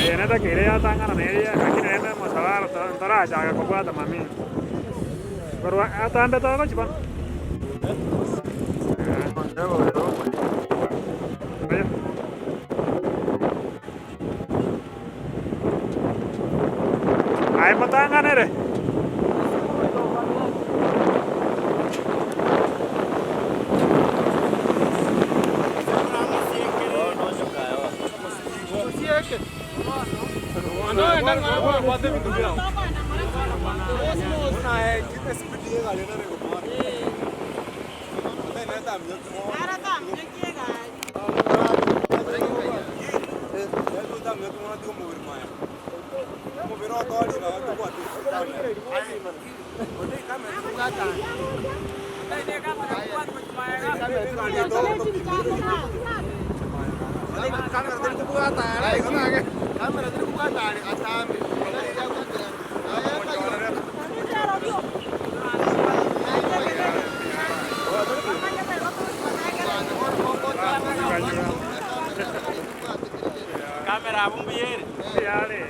Eneta kirea tangana neria akina enda masala tara jaga ko gata mami. Baru ata anda tahu kan cuman. Ay matangan ere. Kamera bung biar. Biare.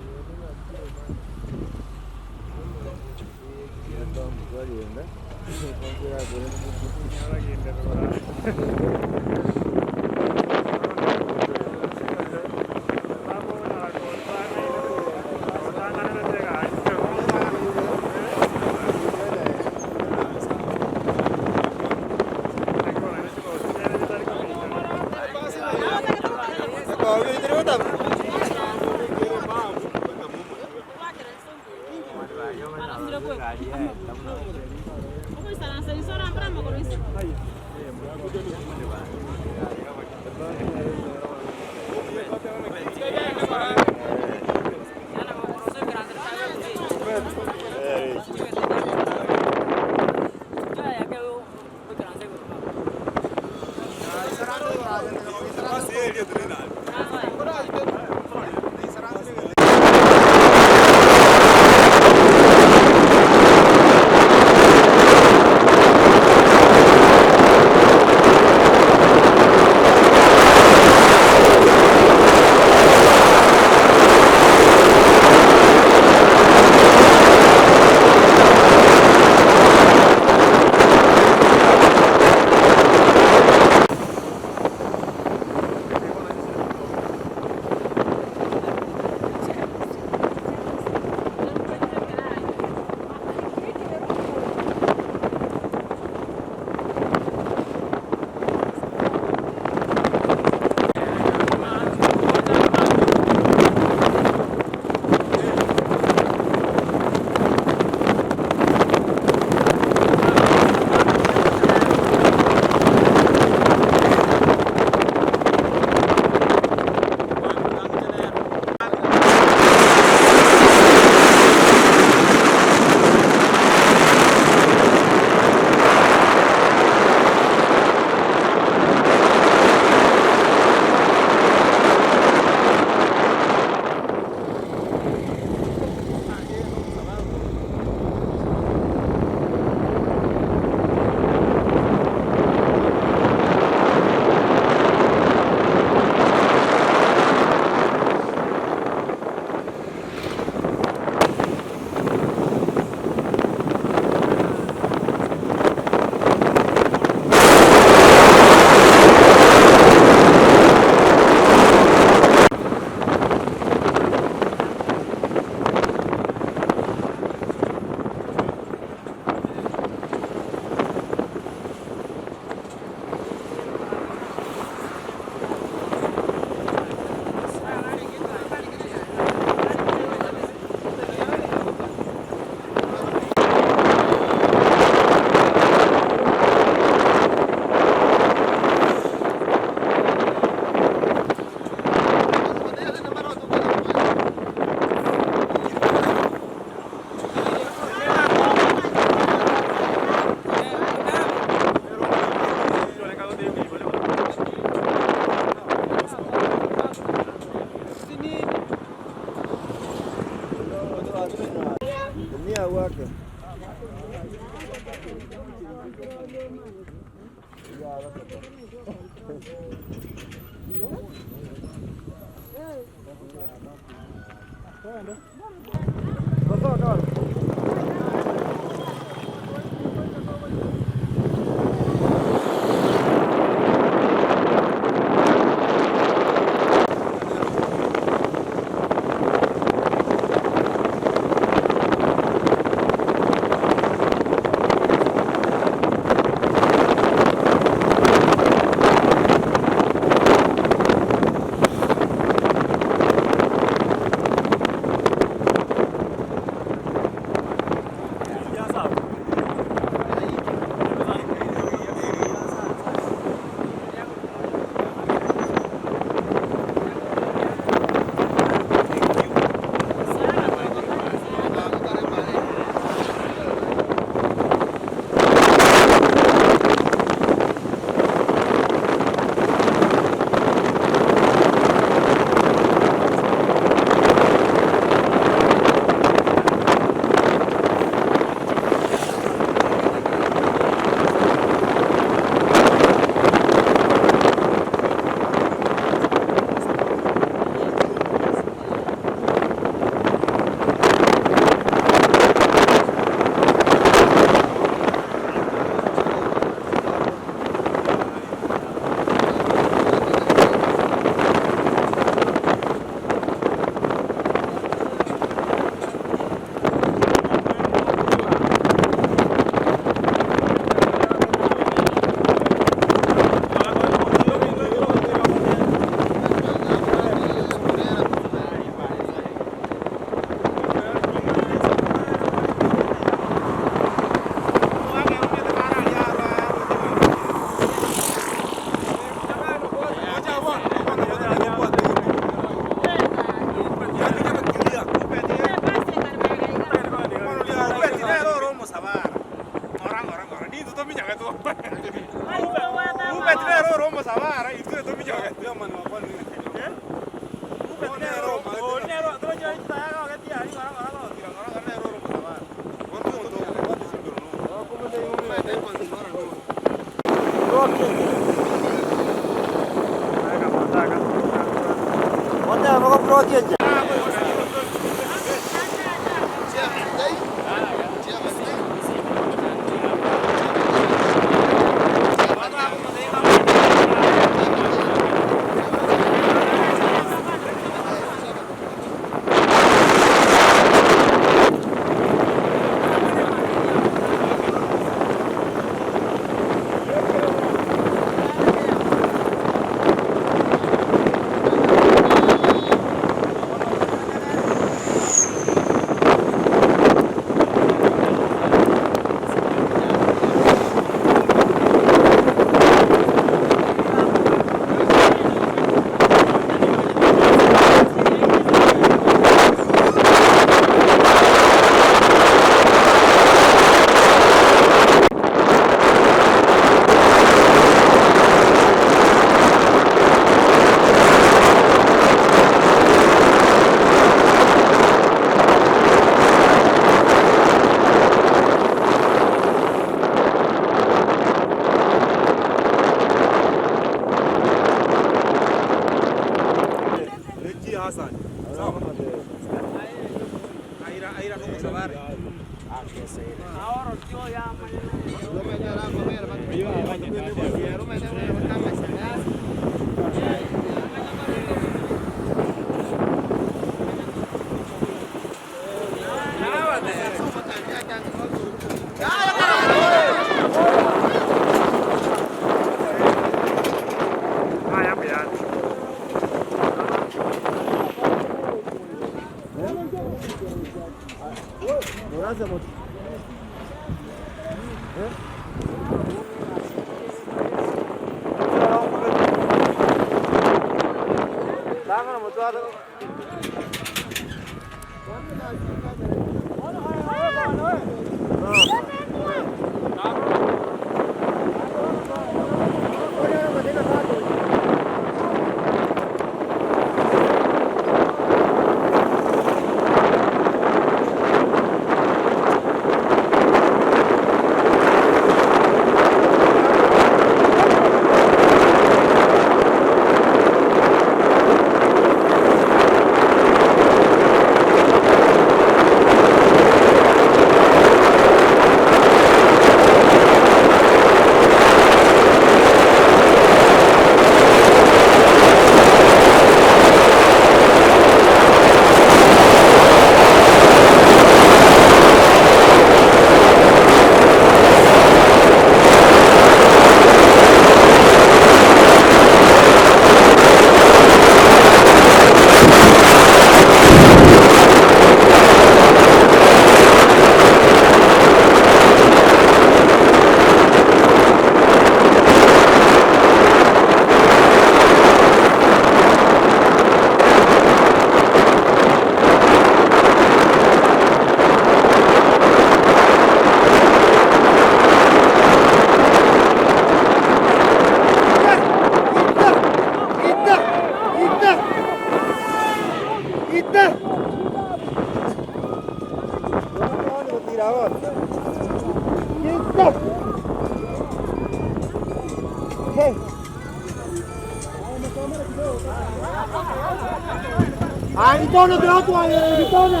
Gitono, tirato Gitono!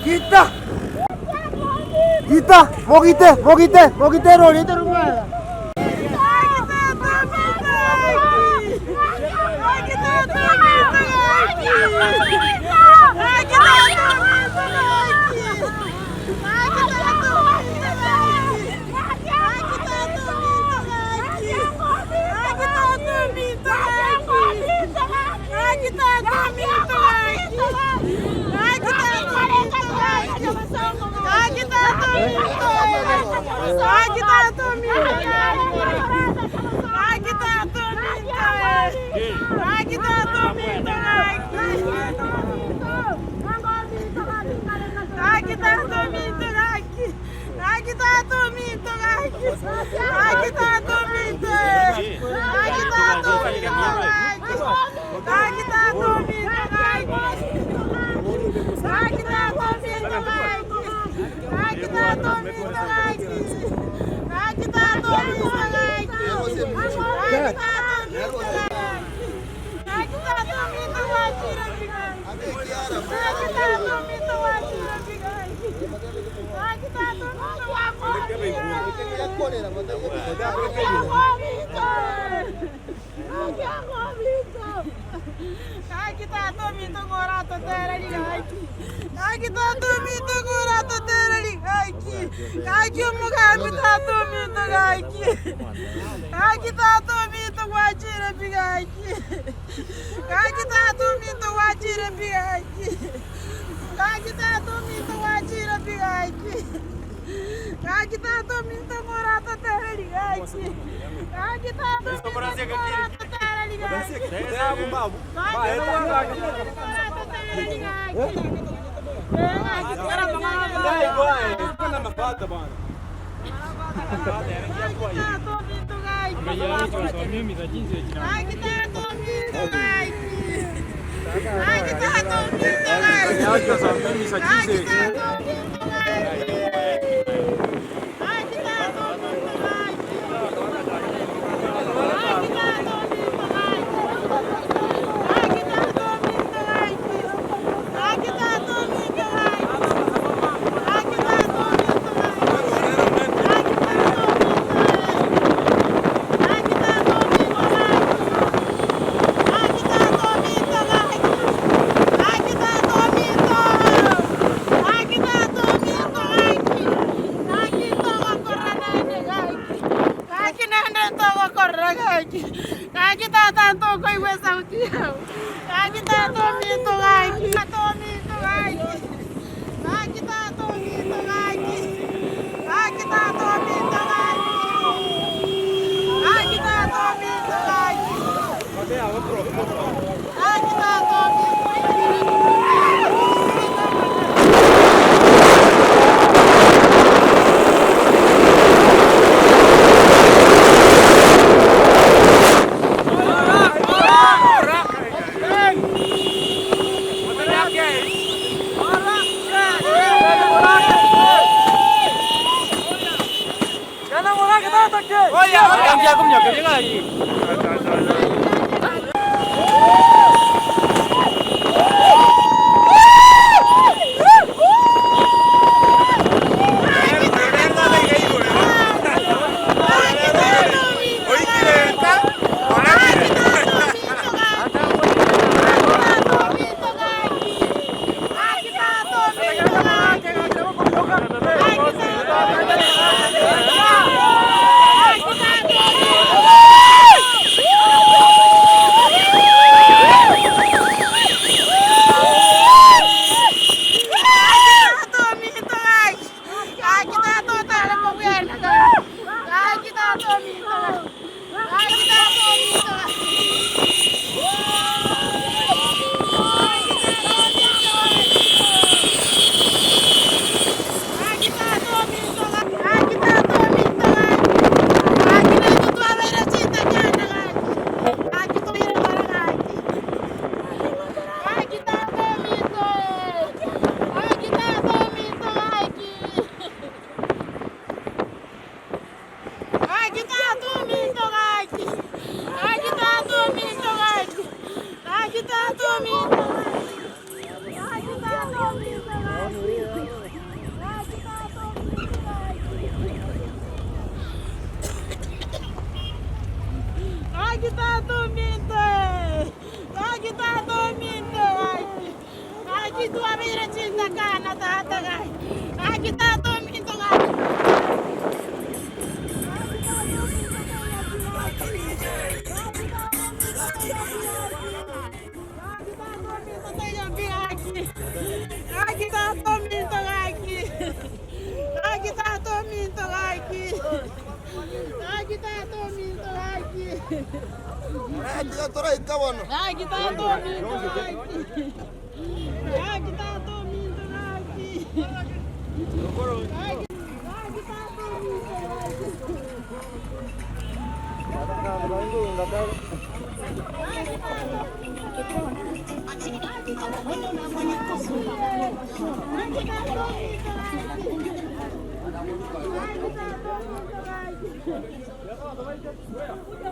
Kita! Kita! Mogite roli terumah. Kita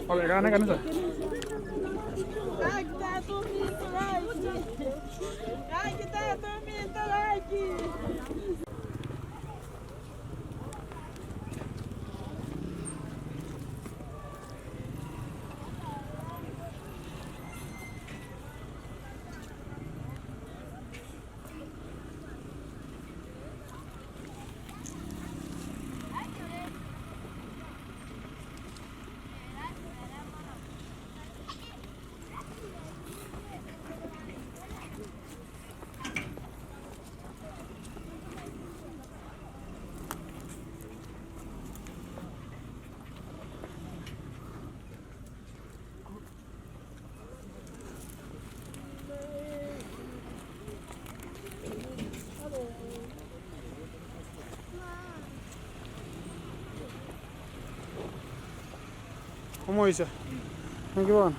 Oke, kan itu. Umoisa. Minkä vaan?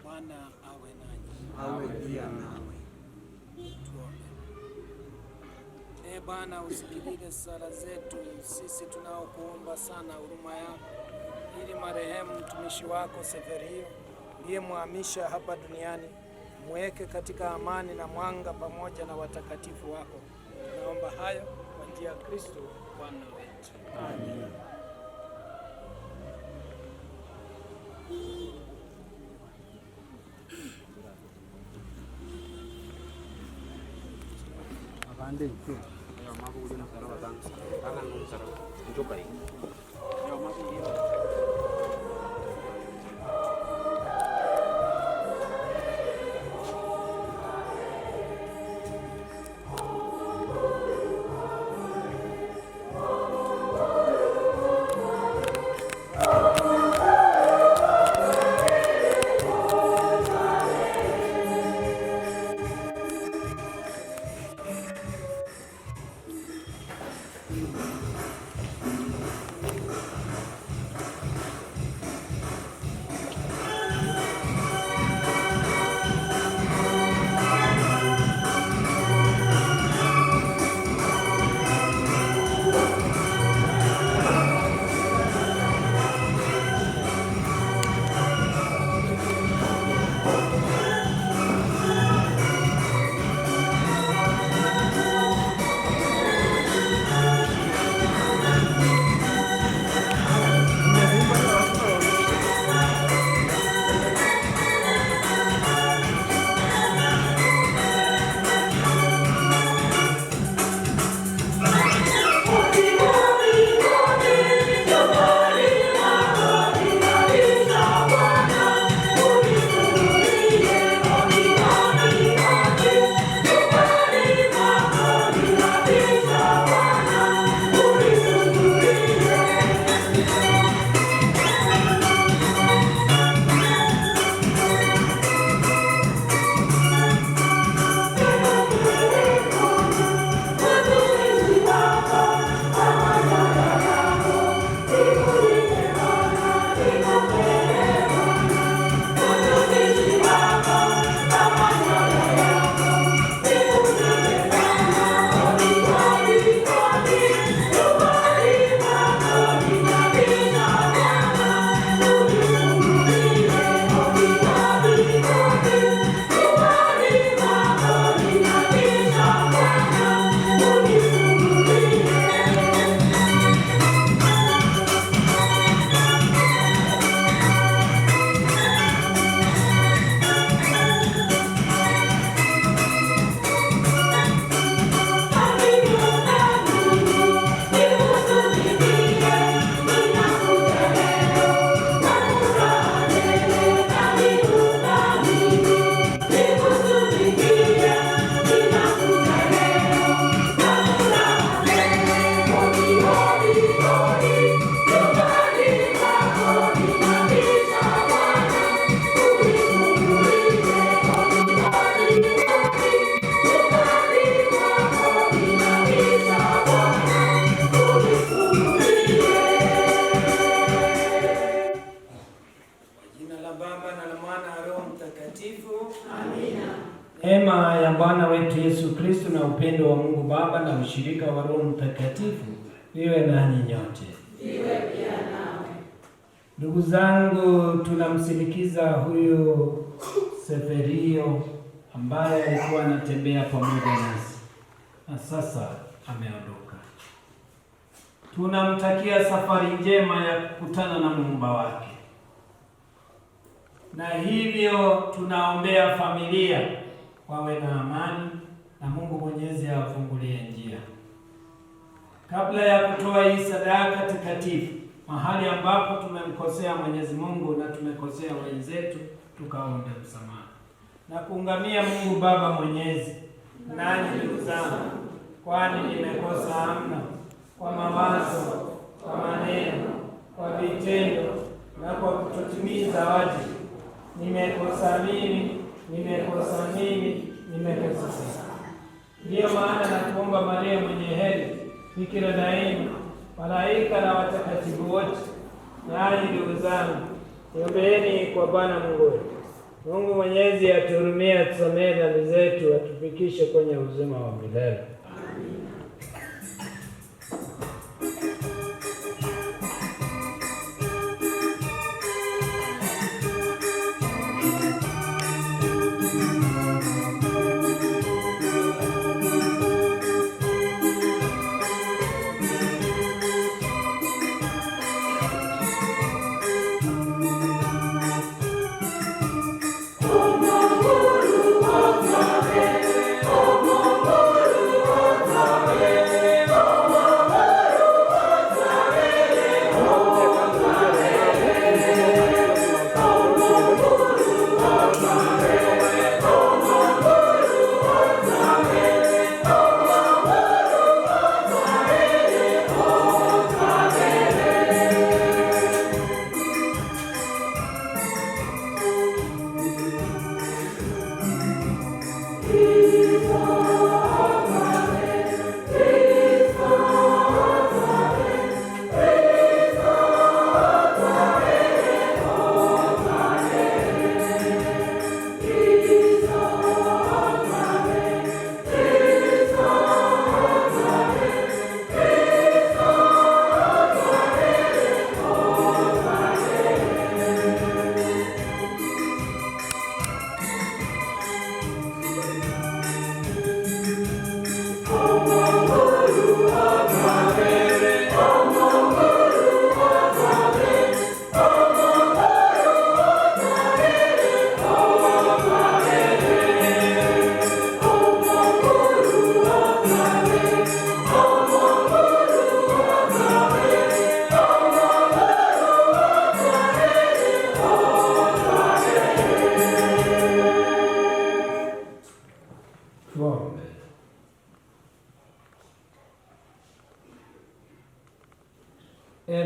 Bwana awe nanyi. Awe pia nawe. Ee Bwana, usikilize sala zetu sisi tunaokuomba sana huruma yako, ili marehemu mtumishi wako Zeberio uliyemhamisha hapa duniani mweke katika amani na mwanga pamoja na watakatifu wako. Tunaomba hayo kwa njia ya Kristo Bwana wetu. Amen. Abande tu. Yo mabu udah nak taruh batang, tangan mau taruh, coba ini. Yo mabu ini. Neema ya Bwana wetu Yesu Kristo na upendo wa Mungu Baba na ushirika wa Roho Mtakatifu liwe nanyi nyote. Liwe pia nawe. Ndugu zangu, tunamsindikiza huyu Zeberio ambaye alikuwa anatembea pamoja nasi na sasa ameondoka. Tunamtakia safari njema ya kukutana na Muumba wake, na hivyo tunaombea familia wawe na amani na Mungu Mwenyezi awafungulie njia. Kabla ya kutoa hii sadaka takatifu, mahali ambapo tumemkosea Mwenyezi Mungu na tumekosea wenzetu, tukaombe msamaha na kuungamia Mungu Baba Mwenyezi. Nanyi ndugu zangu, kwani nimekosa mno kwa mawazo, kwa maneno, kwa vitendo na kwa kutotimiza wajibu. Nimekosa mimi. Ndiyo maana nakuomba Maria mwenye heri, Bikira daima, malaika na watakatifu wote, nanyi ndugu zangu, niombeeni kwa Bwana Mungu wetu. Mungu Mwenyezi atuhurumie, atusamehe dhambi zetu, atufikishe kwenye uzima wa milele.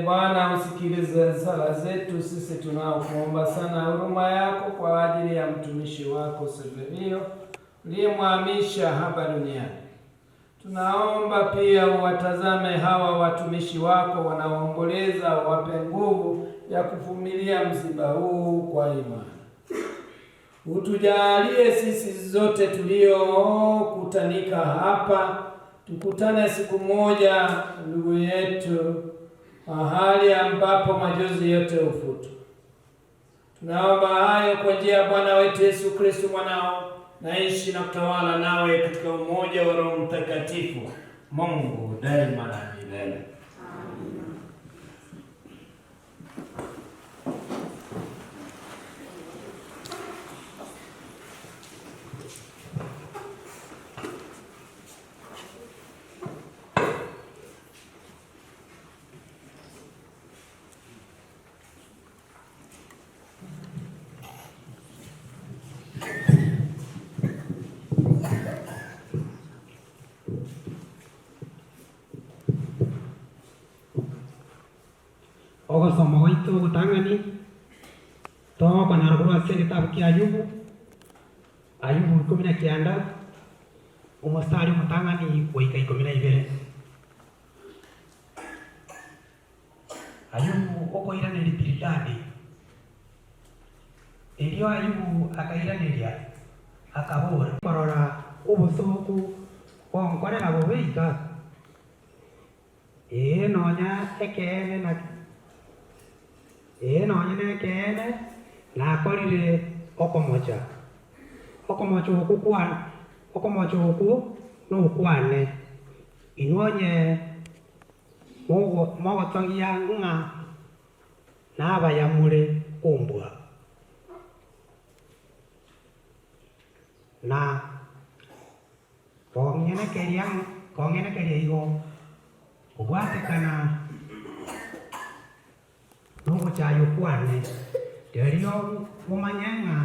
Bwana, usikilize sala zetu sisi tunaokuomba sana huruma yako kwa ajili ya mtumishi wako Zeberio uliyemhamisha hapa duniani. Tunaomba pia uwatazame hawa watumishi wako wanaoomboleza, wape nguvu ya kuvumilia msiba huu kwa imani. Utujalie sisi zote tuliokutanika hapa, tukutane siku moja, ndugu yetu, mahali ambapo machozi yote hufutwa. Tunaomba hayo kwa njia ya Bwana wetu Yesu Kristo mwanao, naishi na kutawala nawe katika umoja wa Roho Mtakatifu, Mungu daima na milele. Somo itu utangani toa kwa naruguru ase kitabu kia Ayubu 19 umustari mutangani waika 12 Ayubu okoiranĩria Bilidadi. Irio Ayubu akairaniria akabura korora ubusuku onkorera bubika nonya ekene nekene nakorire okomocha oku nukwane inonye mogotongia nga nabayamure kumbwa na kongenekeria igo ubwatekana nuguchayo kwane derio mumanyenga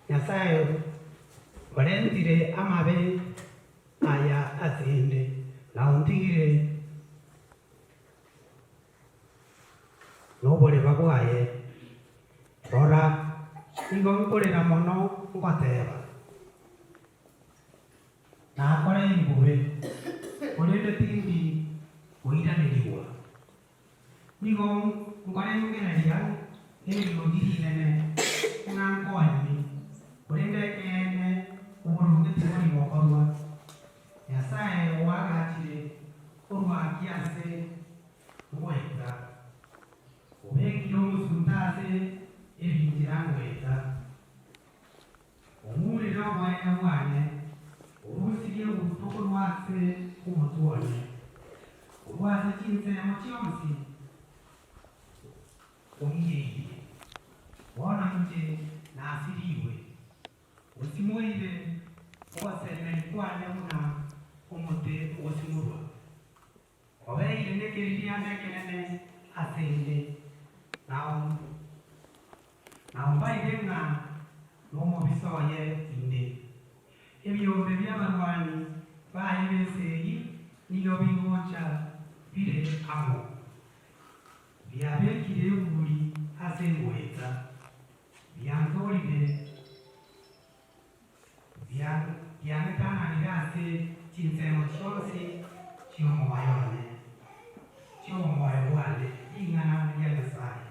nyasaye orentire amabe aya asinde na untigire nobore babwaye rora igo nkorera mono ngoteba nakore ingube orende tindi oiraniriwa nigo nkore ngereria nene ngankoani orende kene uburunge tigori gokorwa nyasaye wagachire urwakiase ngweta ubekiro musuntase ebinjira ngweta umuriro waena bwane urusirie urutuko rwase umutuone urwase chinsemo chionsi ungiyeye wona nje nasiriwe usimuire owasemeri kwane muna umuti usimurwa obeire nekeriria nekenene asende naombaire nga nomubisoye inde ebyombe byabarwani baye beseri niyo bingocha bire amo byabekire ebuli asengweta byanzolire byanetananire ase chinsemo chionsi chiomobayone chiomobayo bwane ingana lya Nyasaye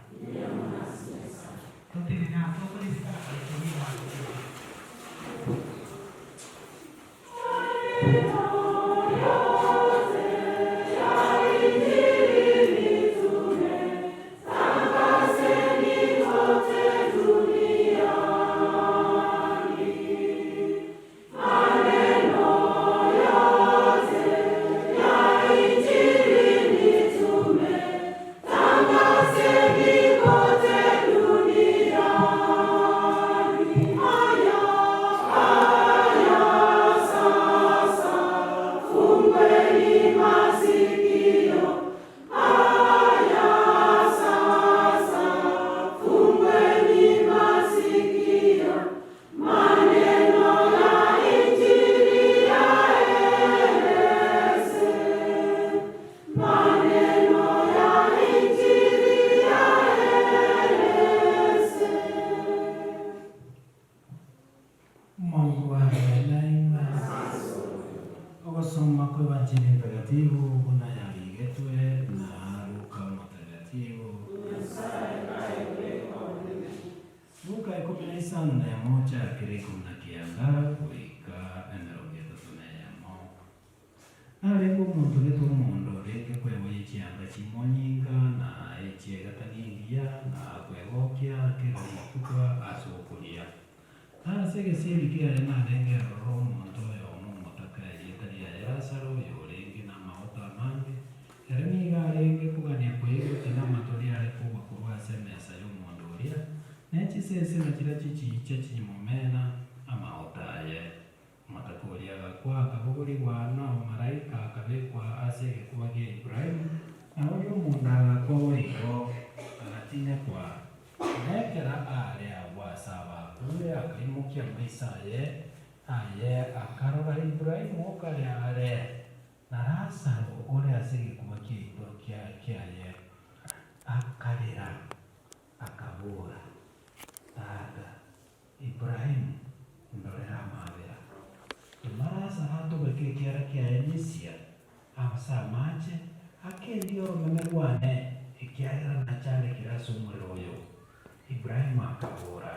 Ibrahim akabura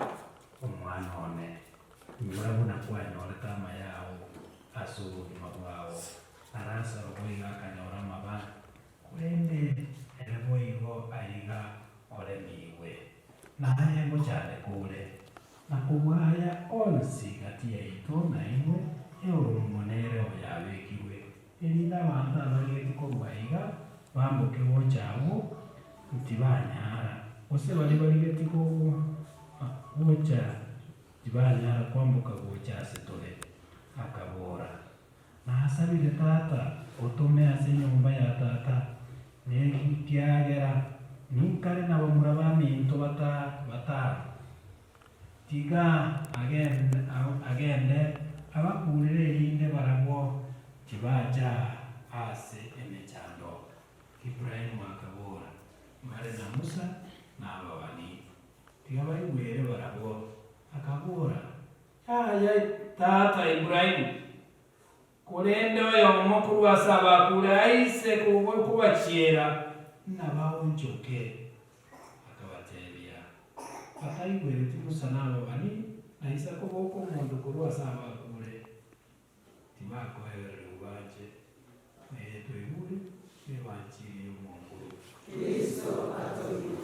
umwana one murabona kwanyora kama yao asuru mabwao arasa roiga kanyora maba kwende eleboigo aiga olemiwe naye mochale kule nakubwaya onsi kati yaito naimwe eurumonere oyabekirwe erida abantu abageti kobwaiga bambuke bochabo ntibanyara ose bali baligeti kobo bocha tibanyara kwambuka bocha setole akabora nasabire tata otome ase nyumba ya tata nekiagera ninkare nabo murabaminto bata tiga agende abakurire erinde baragwo tibaja ase emechando Ibrahimu akabora mare na Musa na ababani tiga barigwere baragwo akabora aya tata Ibrahimu kurende oyo mukuru asaba kuraise kubachiera nabawo njoke akabateria atayigwere timusa n'ababani nahise ko boko umuntu kuru asaba kure tibako hebere ubaje neto iburi nebanchiri y'umukuru Kristo atoyi.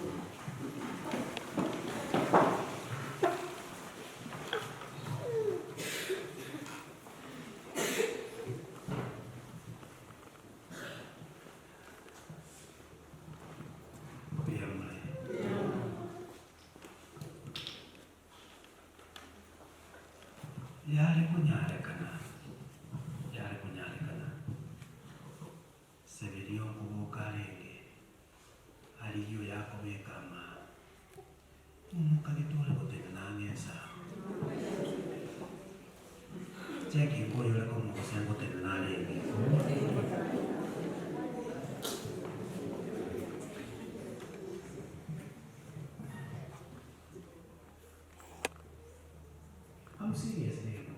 yari kunyarekana Zeberio kubukarenge ariyo yakobekama umukagitore gutega nangesa cheki koyo ko mukosengo tega nalenge I'm serious, nigga.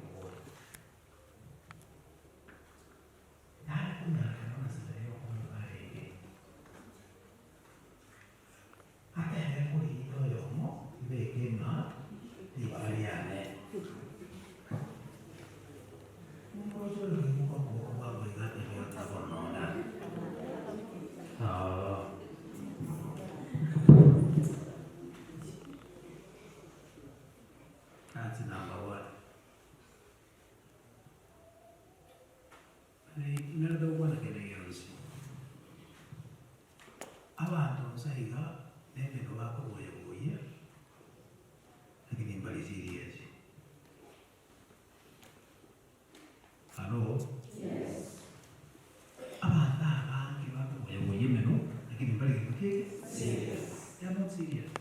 That's number one. Nada ubona kene yonsi. Abantu nsaiga nende ko bakoboye boye. Lakini mbali serious. Hello? Yes. Abantu bakoboye boye meno, lakini mbali kike serious. They are not serious.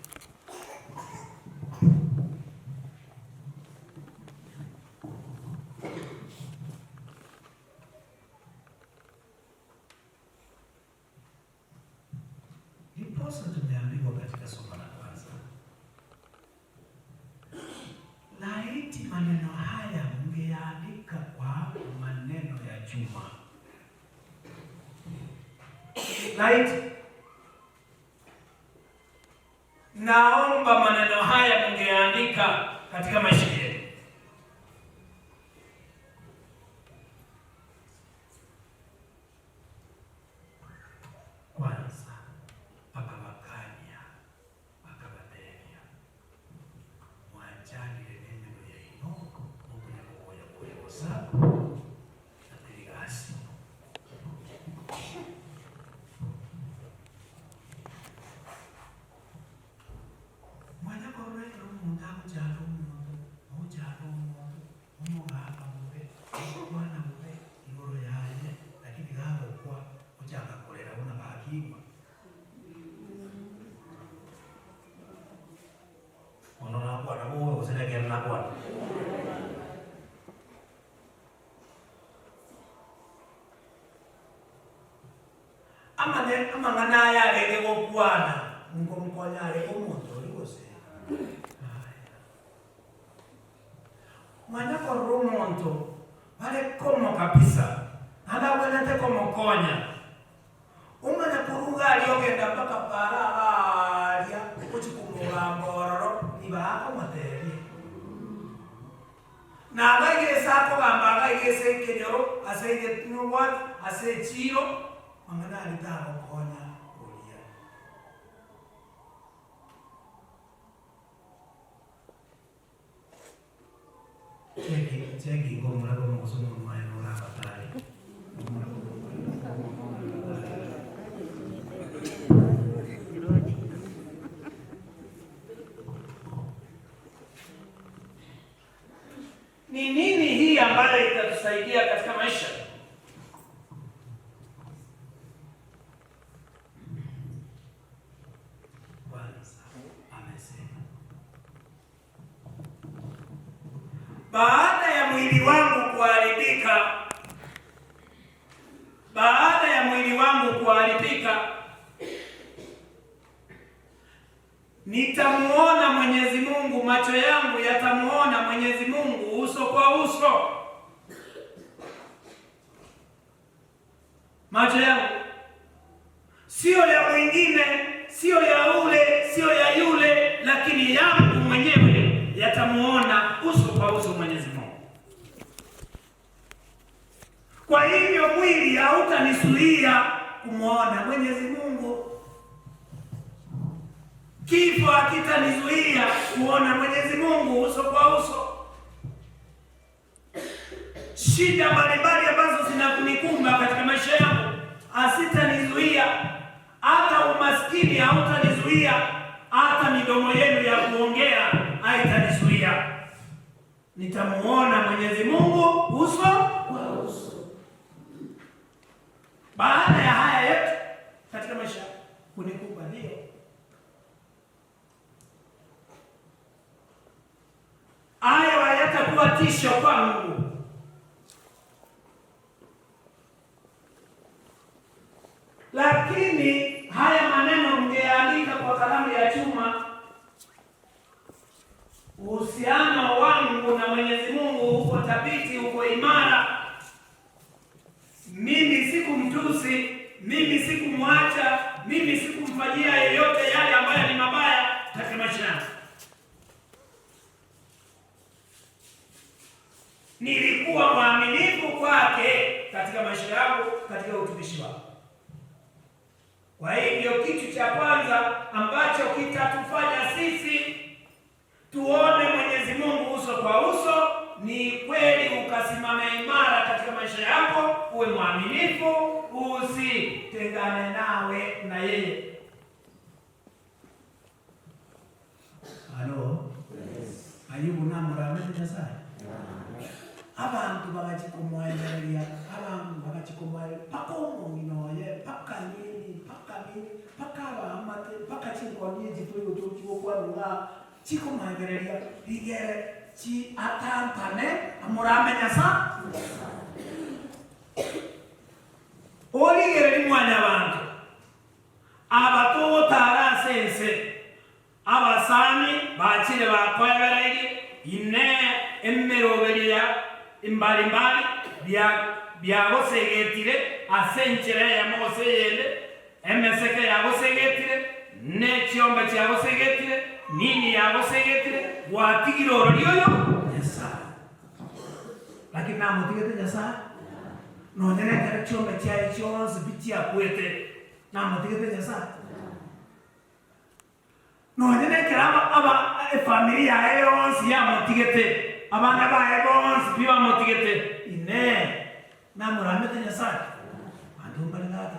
Ndiposa tumeambiwa katika somo la kwanza, laiti maneno haya mngeandika kwa maneno ya chuma. Laiti, naomba maneno haya mngeandika katika maisha yenu. Kwanza akabakanya akabateria mwanjani lenene ya inoko mukuna kuboya kuyosa na delegasi mwana koreka umuntu akujalo umuntu umuganga mube mwana mube ingoro yaje lakini gaho kwa ujanga kolera una bakimwa ono nakwa na wewe usileke nakwa amangana yale ngokwana ngomkonyale umuntu likose mwana kwa rumonto wale komo kabisa ana wanate komo konya umana kuruga aliyogenda mpaka pararia kuchikumulamboro nibako materi na agagesa ko gamba agagesa kenyoro asenge tunwa ase chiro mangana alita konya olia cheki ngomra ko mosomo mai ora batali ni nini hii ambayo itatusaidia katika maisha? Bwana amesema, baada ya mwili wangu kuharibika, nitamuona Mwenyezi Mungu, macho yangu yatamuona Mwenyezi Mungu uso kwa uso. Macho yangu sio ya mwingine, sio ya ule, sio ya yule, lakini yangu mwenyewe yatamuona uso kwa uso Mwenyezi Mungu. Kwa hivyo mwili hautanisuia kumuona Mwenyezi Mungu. Kifo hakitanizuia kuona Mwenyezi Mungu uso kwa uso. Shida mbalimbali ambazo zinakunikumba katika maisha yangu asitanizuia, hata umaskini hautanizuia, hata midomo yenu ya kuongea haitanizuia. Nitamuona Mwenyezi Mungu uso kwa uso. Baada ya haya yote katika maisha kunikumba, ndio hayo hayatakuwa tisho kwangu. Lakini haya maneno mngeandika kwa kalamu ya chuma. Uhusiano wangu na Mwenyezi Mungu uko thabiti, uko imara. Mimi sikumtusi, mimi sikumwacha, mimi sikumfanyia yeyote yale ambayo ni mabaya katika maisha yangu. Nilikuwa mwaminifu kwake katika maisha yangu, katika utumishi wangu. Kwa hivyo kitu cha kwanza ambacho kitatufanya sisi tuone Mwenyezi Mungu uso kwa uso ni kweli ukasimame imara katika maisha yako, uwe mwaminifu, usitengane nawe na yeye. Halo? Yes. Ayubu namurame Nyasaye. Abantu bagachikumwayereria, abantu bagachikumwayereria, pakomo nginoye, pakanini, pakabamate, pakachinkoni jituyo tukiwo kwa chikumwayereria, igere chi atampane amurame Nyasaye. Oligere limwanya abantu abatotara sense abasani bachire bakwebereye ine emmeroberia imbalimbali byagosegetire asenchere ya Mose yende emeseke yagosegetire ne chiombe chagosegetire nini yagosegetire watigiro lyoyo Nyasaye. Lakini namutigete Nyasaye no nene chiombe cha chionse bitia kwete namutigete Nyasaye. No nene kirama aba familia yonse ya mutigete abana bae bonse biba mutigete ine namuramete Nyasaye andumbalingata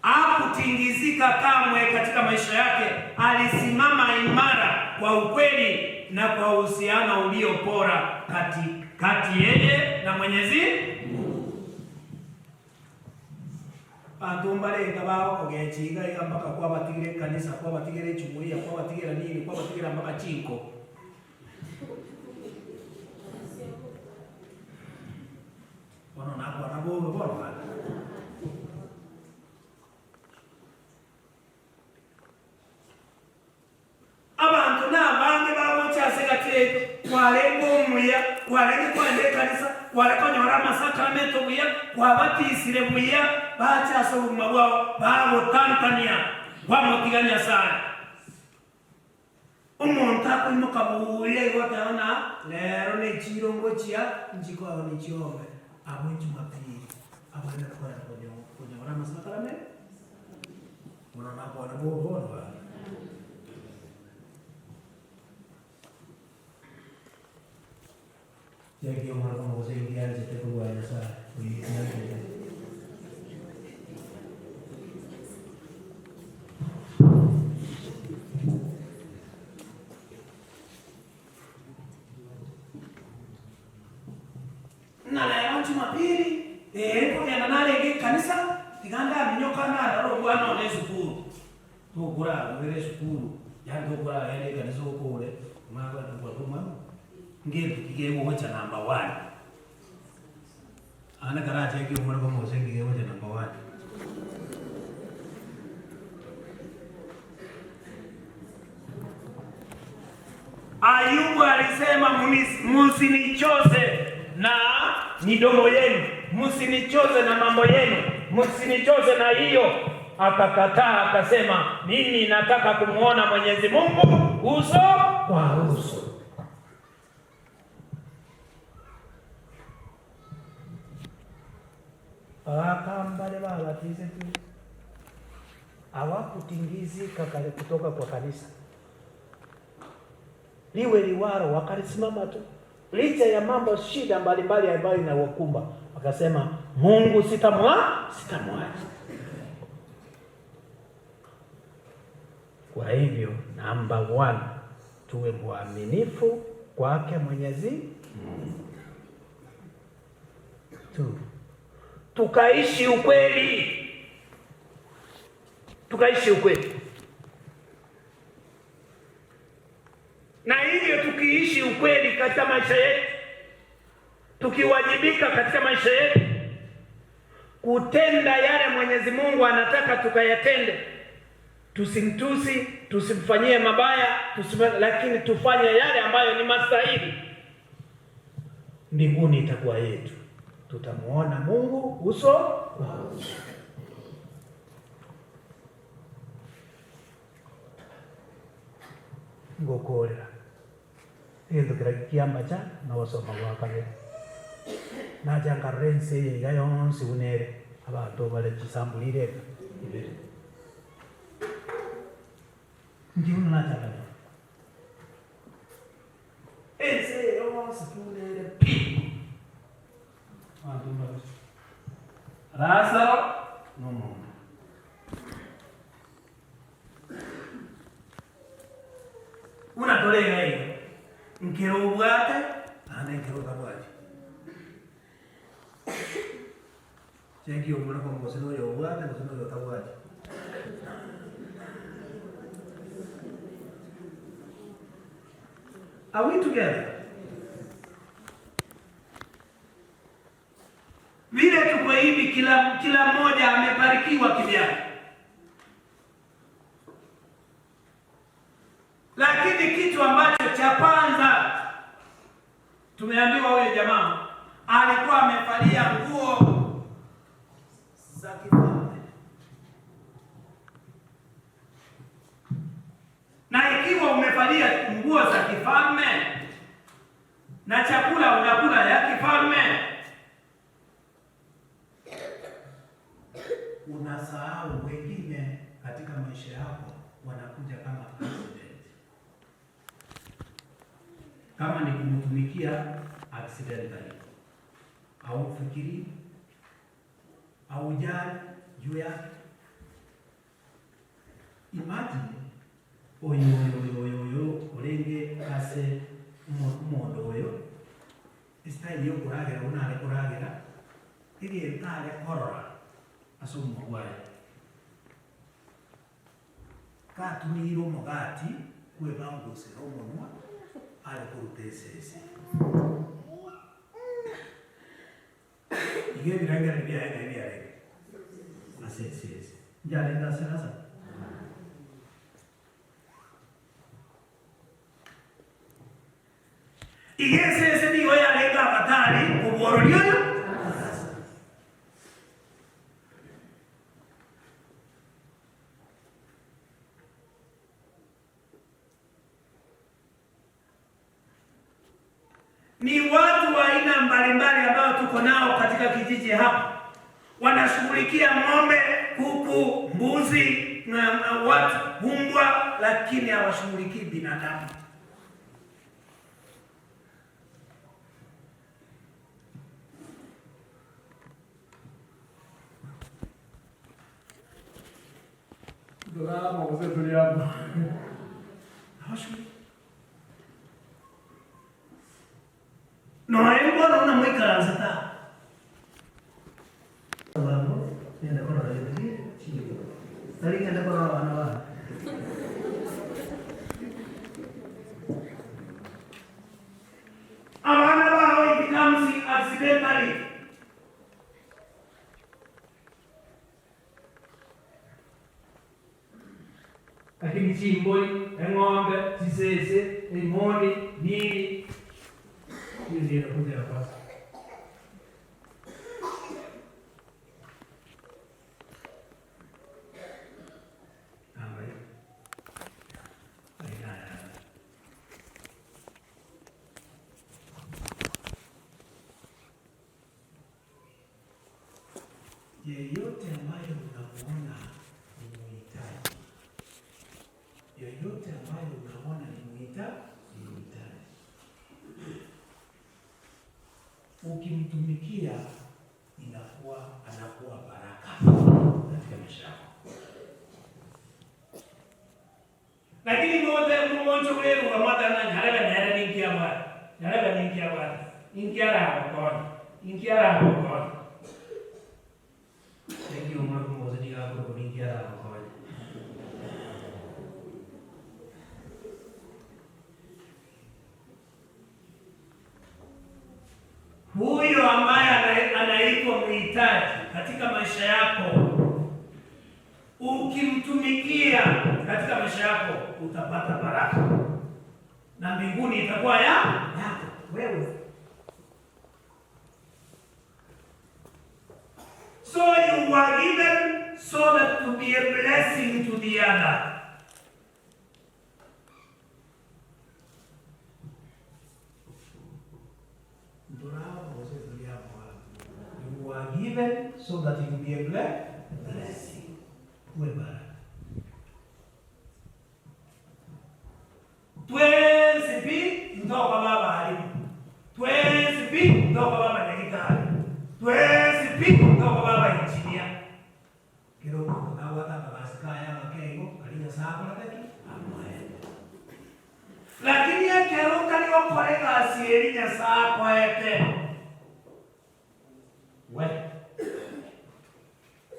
hakutingizika kamwe katika maisha yake. Alisimama imara kwa ukweli na kwa uhusiano ulio bora kati yeye na Mwenyezi Mungu. Antumbale ngabao kogechiga mpaka kwa batigire kanisa, kwa batigire chumuia, kwa batigire nini, kwa batigire mpaka chinko. Bono nakwa nabo bono. Abantu nabange babuchase gatete kwalengo muya, kwalengo kwande kanisa, kwalekonyora masakramento buya, kwabatisire buya, bachase umabwa babo tantania bamutiganya sana. Umuntu kuimuka buye wataona lero ne chirongo chia njiko ni chiombe abo Jumapili abana kwa kwenye rama sakarame unaona kwa bobo Jadi orang mau sehingga jadi keluar desa, na leo Jumapili kuna nale kanisa tiganda minyoka na roho bwana ole shukuru tukura wele shukuru yani tukura ele kanisa ukule mama tukwa ngebe kigebo wacha number 1 ana karaje ki umar ko mose kigebo wacha number 1 Ayubu alisema msinichoze na midomo yenu, msinichoze na mambo yenu, msinichoze na hiyo. Akakataa akasema, mimi nataka kumuona Mwenyezi Mungu uso kwa uso. Akambale bala tizetu hawakutingizika kale kutoka kwa kanisa liwe liwaro, wakalisimama tu licha ya mambo shida mbalimbali ambayo inawakumba. Wakasema Mungu sitamwacha. Kwa hivyo number 1 tuwe mwaminifu kwake Mwenyezi Mungu. 2 tukaishi ukweli. Na hivyo tukiishi ukweli katika maisha yetu, tukiwajibika katika maisha yetu kutenda yale Mwenyezi Mungu anataka tukayatende, tusimtusi, tusimfanyie mabaya, lakini tufanye yale ambayo ni mastahili, mbinguni itakuwa yetu. Tutamuona Mungu uso kwa uso. Ngokorera endo kirakiamba cha na wasoma wakale na janga rense ya yonsi unere abantu bale kisambulire ibere ndi unana janga ense yonsi unere Lazaro no. Unatolega hiyo nkero ubwate ana nkero kabwaje cheki umwana kwa mosino yo ubwate mosino yo kabwaje Are we together? Vile tuko hivi, kila mmoja amebarikiwa kivyake, lakini kitu ambacho cha kwanza tumeambiwa, huyo jamaa alikuwa amevalia nguo za kifalme, na ikiwa umevalia nguo za kifalme na chakula unakula ya kifalme, unasahau wengine katika maisha yako wanakuja kama accident. Kama ni kumtumikia accidentally, au fikiri au jali juu yake. Imagine oyo olenge kase umondo oyo style yo kuragera unale kuragera ili entale korora asumo gwaye katumiro mogati kwe banguse omonwa ale kurutesese ige biranga bya asese njale ndasasa igese digo ya lenga batali kuborolio Ni watu wa aina mbalimbali ambao tuko nao katika kijiji hapa. Wanashughulikia ng'ombe, kuku, mbuzi, watu, mbwa, lakini hawashughulikii binadamu. Drama Mzee tuliapo. No, mbona unamwikaranza ta? Babu, nenda kwa rafiki, chini. Tari nenda kwa wana. Abana bao becomes accidentally. Lakini chimboi, ng'ombe, sisese, imoni, nini. Hiyo ndio inakuja hapa. Yeyote ambayo unamuona ni mhitaji, yeyote ambayo unaona ni mhitaji, ukimtumikia anakuwa baraka katika maisha yako. Lakini mmoja ule wa mada na nyarega ningia bwana, ingia hapo. Thank you, Mungu mmoja hapo kuingia hapo. Huyo ambaye anaitwa mhitaji katika maisha yako, ukimtumikia katika maisha yako utapata baraka na mbinguni itakuwa yako wewe. So you were given so that to be a blessing to the other. You were given so that you be a blessing. Twesipi ndoka baba halimu. Twesipi ndoka baba negitari. Twesipi ndoka baba injinia. Kero kuna wata kabasikaya wakego kalinya sakula teki amwae. Lakini ya kero kani wakoreka asieri nya sakwa ete. We.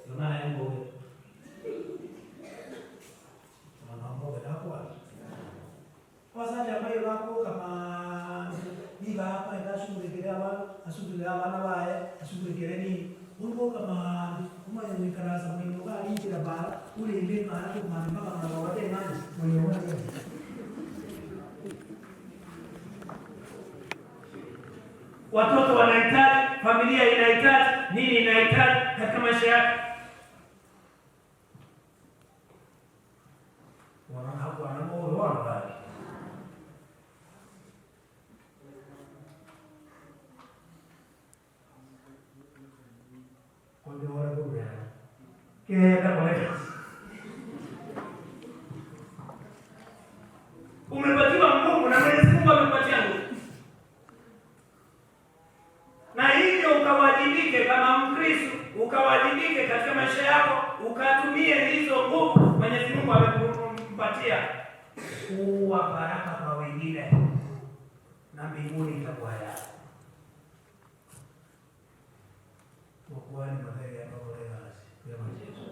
Yona ya Ngoge. Ngoge dakwa. Wasaja ambayo wako kama niba hapa ikashughulikia abana baye ashughulikie nini uko kama ni karasa mwingi bali kila bara ule ile mara kwa mara mpaka na wate nani mwenye watoto wanahitaji, familia inahitaji, nini inahitaji katika maisha yako. Umepatiwa Mungu na Mwenyezi Mungu amepatia nguvu. Na hivyo ukawajibike kama Mkristo, ukawajibike katika maisha yako, ukatumie hizo nguvu Mwenyezi Mungu amempatia kuwa baraka kwa wengine na mbinguni itakuwa yako. Kwa ni madhari ya Baba ya Yesu.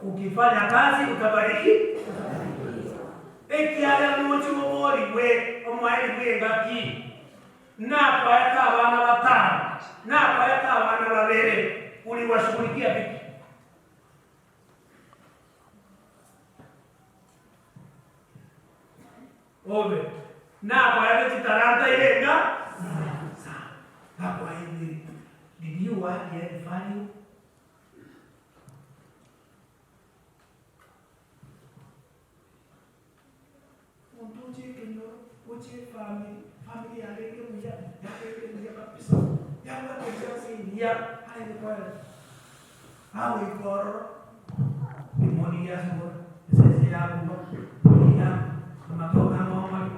Ukifanya kazi utabariki. Ekiala mwochi mwori we omwari we ngaki. Na paeka abana batano. Na paeka abana babere. Uliwashughulikia vipi? Ove. Na paeka titaranta ilenga. Hapo hivi. Did you want to find Uche family yake mja kabisa. Yanga kiasi ya hai kwa. Hawa ikoro. Imoni ya semua. Sisi ya kumba. Ya matoka ngoma.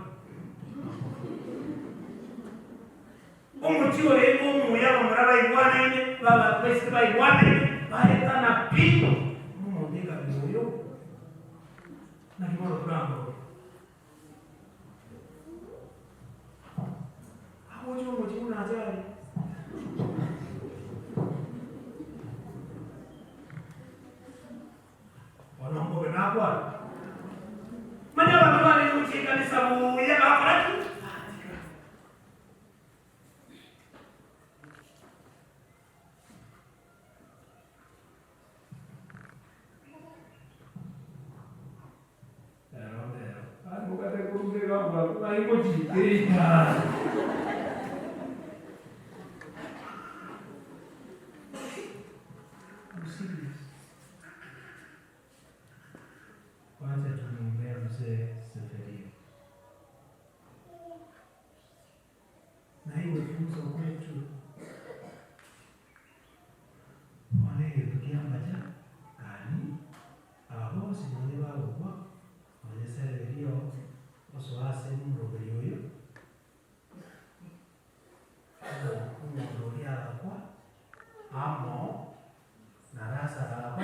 Umuchi ole ya mraba iguana ine baba kwesi ba iguana ine baeta na pi mundika biyo na kimoro prango umuchi una ajali wanambo benakwa manya watu wale umuchi kanisa mu ya hapo Vai modificar. Quase tunaombea Mzee Zeberio. Na hiyo funzo kwetu wale tukiambaja kani abo simoni wao kwa Mzee Zeberio osuase Ngoge yoyo kumwondolea kwa amo na rasa raba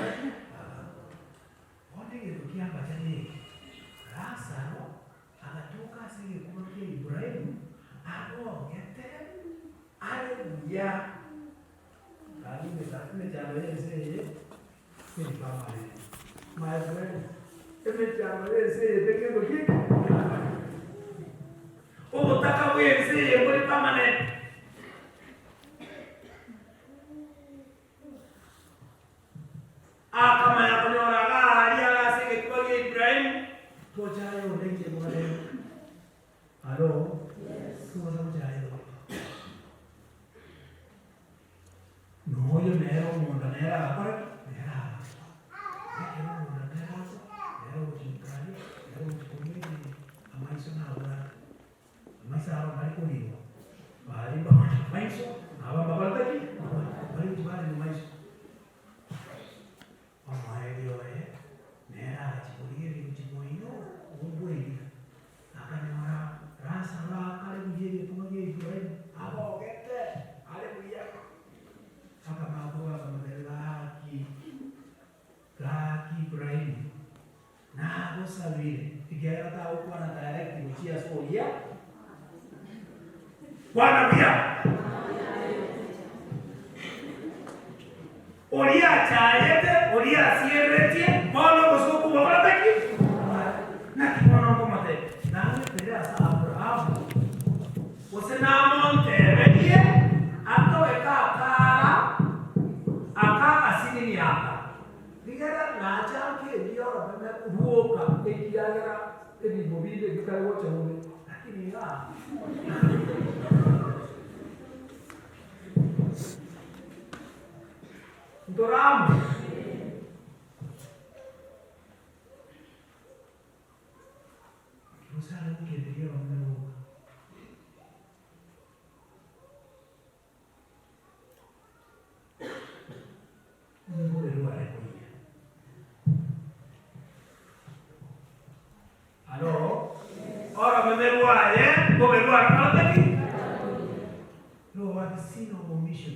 wale kirukiamba tani rasa no akatoka sije kumwambia Ibrahim abo gete aleluya kali mejalo yeye ni kama my friend mejalo yeye tekendo kiki utaka Mzee mbona permanent kama yakonyora ala sike kwa Ibrahim tojayo ndenge mwale alo yes kuza mjayo no yo nero munda nera akora nera akero munda nera nero chinkari nero chikomini amaiso na ora amaiso aro mai kunigo bali ba maiso aba babal taki bali bali maiso amaelio nera chikulie chimoino ubweli akanyora rasa la kale mjeni pamoja Ibrahim abo gete haleluya akamabua kamelaki Ibrahim na gosabire igera ta uko na direct kuchia soria Bwana pia oria chayete oria sierretie bono bosuku babataki na kimono komate na pera sa Abraham osena monte vedie ato ekakara asini ni hapa ligera na chanke ndio bana kuoka ekiagera ebi bobile bikale wote mume lakini nga Doramu usara ukiendelea mno Ngoge ruare kuja Halo ora memeruaje Ngoge ruare kalaki lo wakisino mission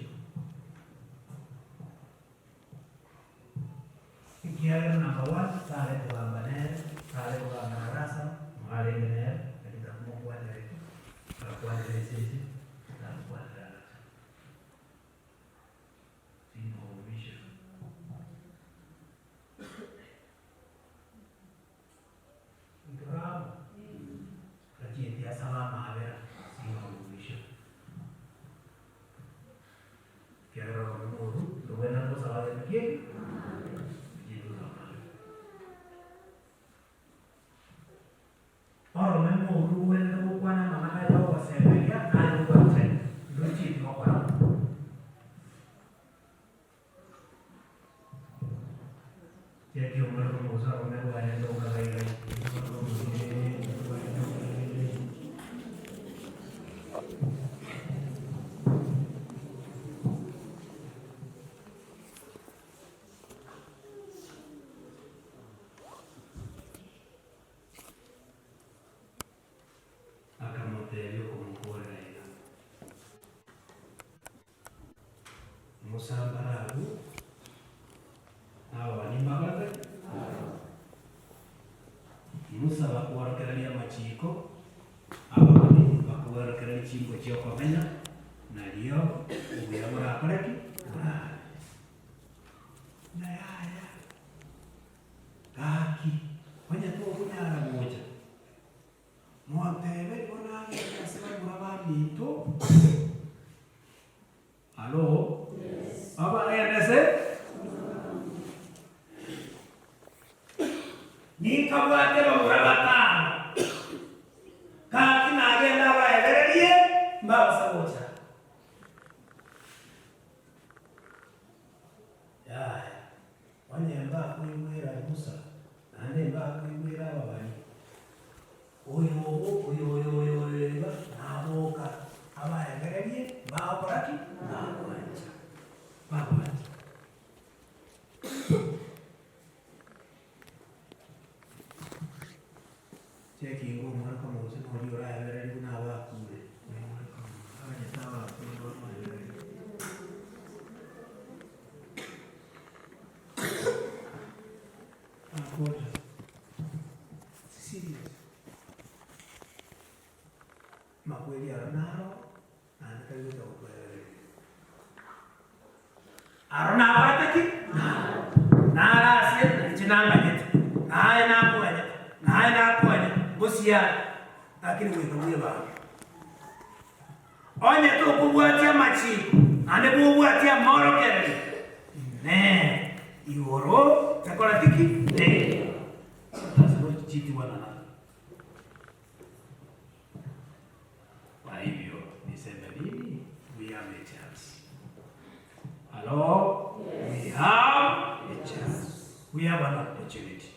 Kiaga number 1 sale kwa banner sale kwa marasa mahali banner katika kumkuwa direct kwa sisi na kwa dara sino vision ndio kaji ya salama avera sino vision kiaga nuru ndio wena kwa sababu yake Oro memo uruwele kukwana mamaka yao waseberia na yukwate nduchi kwa Yaki umaro musa umero aendo kagai Musambararu aba nimbagate Musa bakuwarokerania machiko abandi bakuwarokerania chingo chio komenya nalio ubuyabura akoreki na yaya kaki wanya tu kunyara moja mwatebe bona kasema murabandito Halo? Yes. Apa ayat ni kabuate beberapa kaki nagenda baebererie mbaba sabocha ya wanyemba kuimwira Musa nande mba kuimwira babani oyo naboka abaebererie bakoraki nakwanja babani Cheki ngo mwana kama usema ndio raha ya ndio na wa kule. Mwana kama haya sawa ndio mwana. Akoja. Sisi. Makweli aronaro na ndio kwa Arona pataki? Na asia jinanga yetu. Na kuanya. Bosia lakini wewe baba onye tu kubuatia machiko ane kubuatia morokere ne ioro takola tiki ne tasoro chiti wana kwa hivyo niseme nini we have a chance hello yes. We have a chance we have an opportunity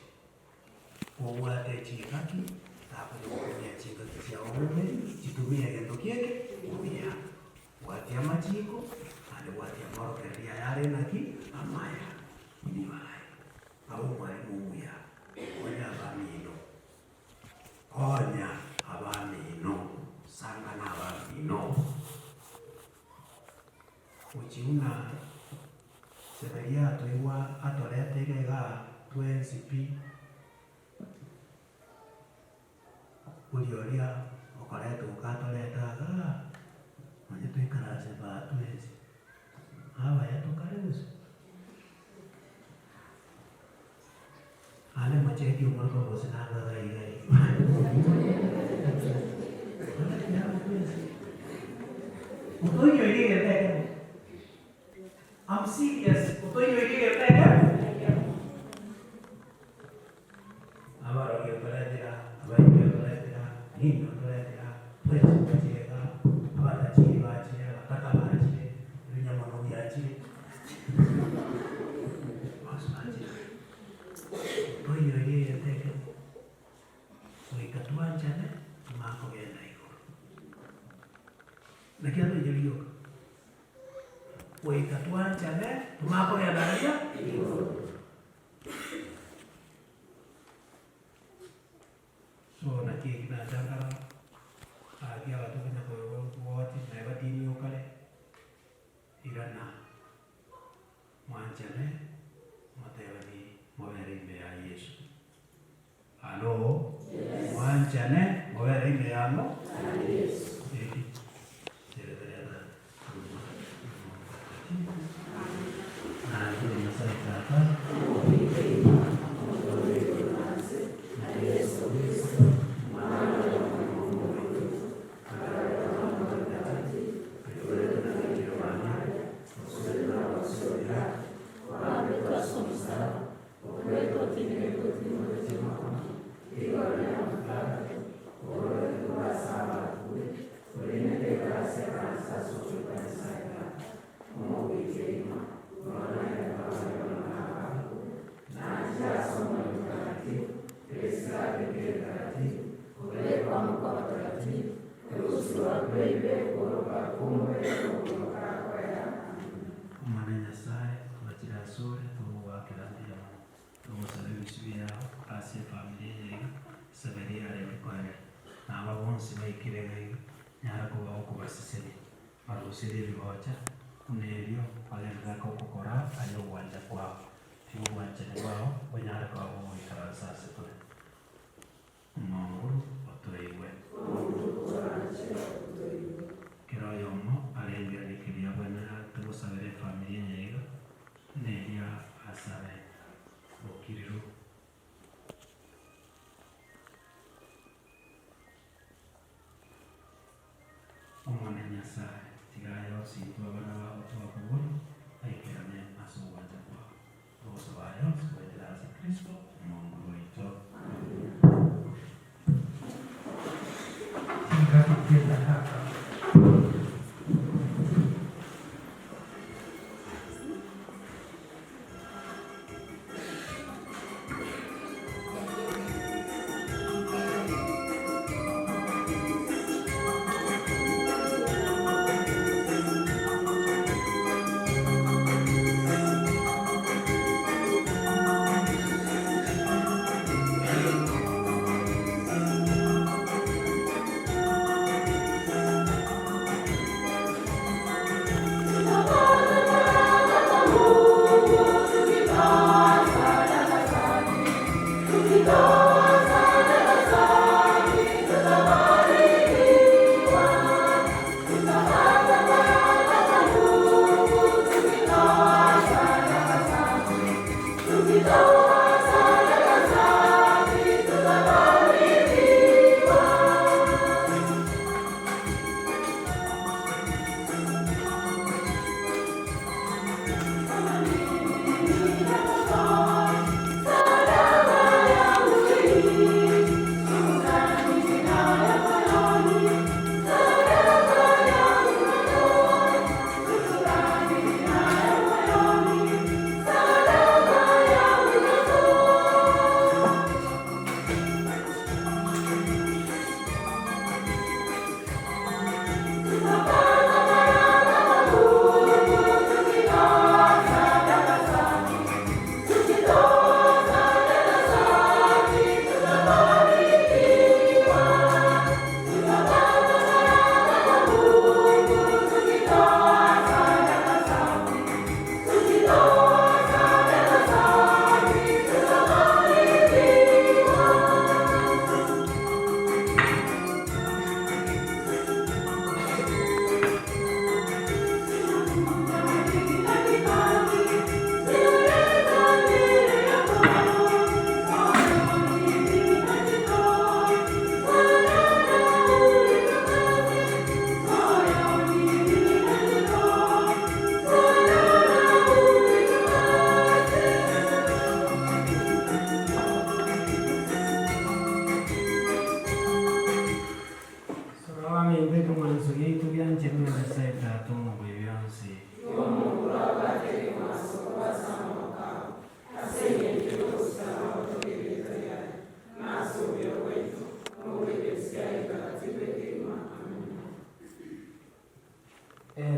kubuatia chikaki kutumia chingo kisia umume, chitumia gendo kieke, umia. Watia machiko, ane watia moro keria yare naki, amaya. Ini walai. Au mwari mumuya. Konya abamino. Sanga na abamino. Uchiuna, Zeberio atoiwa atolete gega 20p. Ulioria okoleto ukatoleta mwenye tuikarase batwezi hawa yetu karibusi ale macheki umorko bosinaga gai utoyo ile teke I'm serious utoyo ile teke abaro ke paradira abai Hino tuletera pwezi kucheka abada chiri bachire bakata bachire binyama no byachire basbaje oyo yeye teke wikatwanjane mako genda iko nakiato yeliyo wikatwanjane mako genda iko so naki na jangara agia watu kena kwa wati na ebatini okale irana mwanjane matayani mwere ime ya Yesu halo yes. Mwanjane mwere ime ya Yesu Zeberio alikuwa na wabonsi maikire nyara kwa huko basiseni marusiri libocha Nerio agerera kokokora ayo wanja kwao tigo wanjene wao wenyare kwao wikara sase tule Ngonguru otureiwe kiroyomo arengeranikiria bwana tugusabire family nyeiga neria asabe okiriru omwana nyasaye tigayo sitwa bana babo twakubona aikerane asuwanja kwao bose bayo sikwetera ase Kristo Ngonguru waito Ngakupenda hapa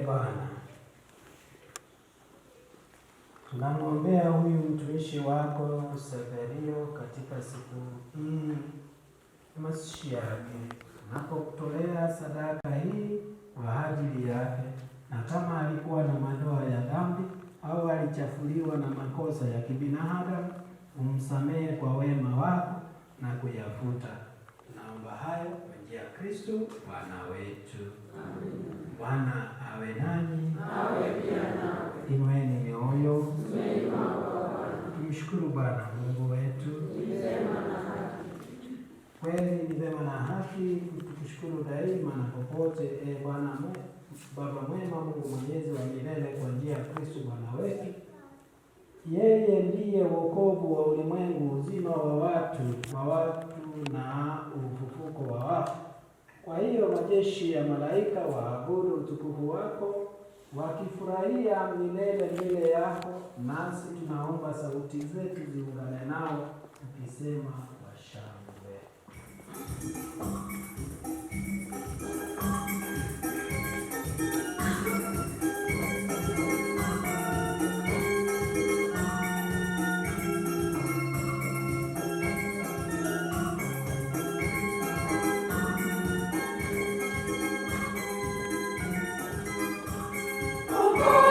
Bwana, tunamwombea huyu mtumishi wako Zeberio katika siku hii mazishi yake, tunapokutolea sadaka hii kwa ajili yake, na kama alikuwa na madoa ya dhambi au alichafuliwa na makosa ya kibinadamu, umsamehe kwa wema wako na kuyafuta. Naomba hayo kwa njia ya Kristo Bwana wetu. Amen. Bwana awe nanyi. Awe pia nawe. Inueni mioyo. Tumshukuru Bwana Mungu wetu. Kweli ni vema na haki tukushukuru daima na popote, Bwana Baba mwema, Mungu mwenyezi wa milele, kwa njia ya Kristo Bwana wetu. Yeye ndiye wokovu wa ulimwengu, uzima wa watu na ufufuko wa wafu. Kwa hiyo majeshi ya malaika waabudu utukufu wako, wakifurahia milele mbele yako, nasi tunaomba sauti zetu ziungane nao tukisema kwa shangwe. Oh,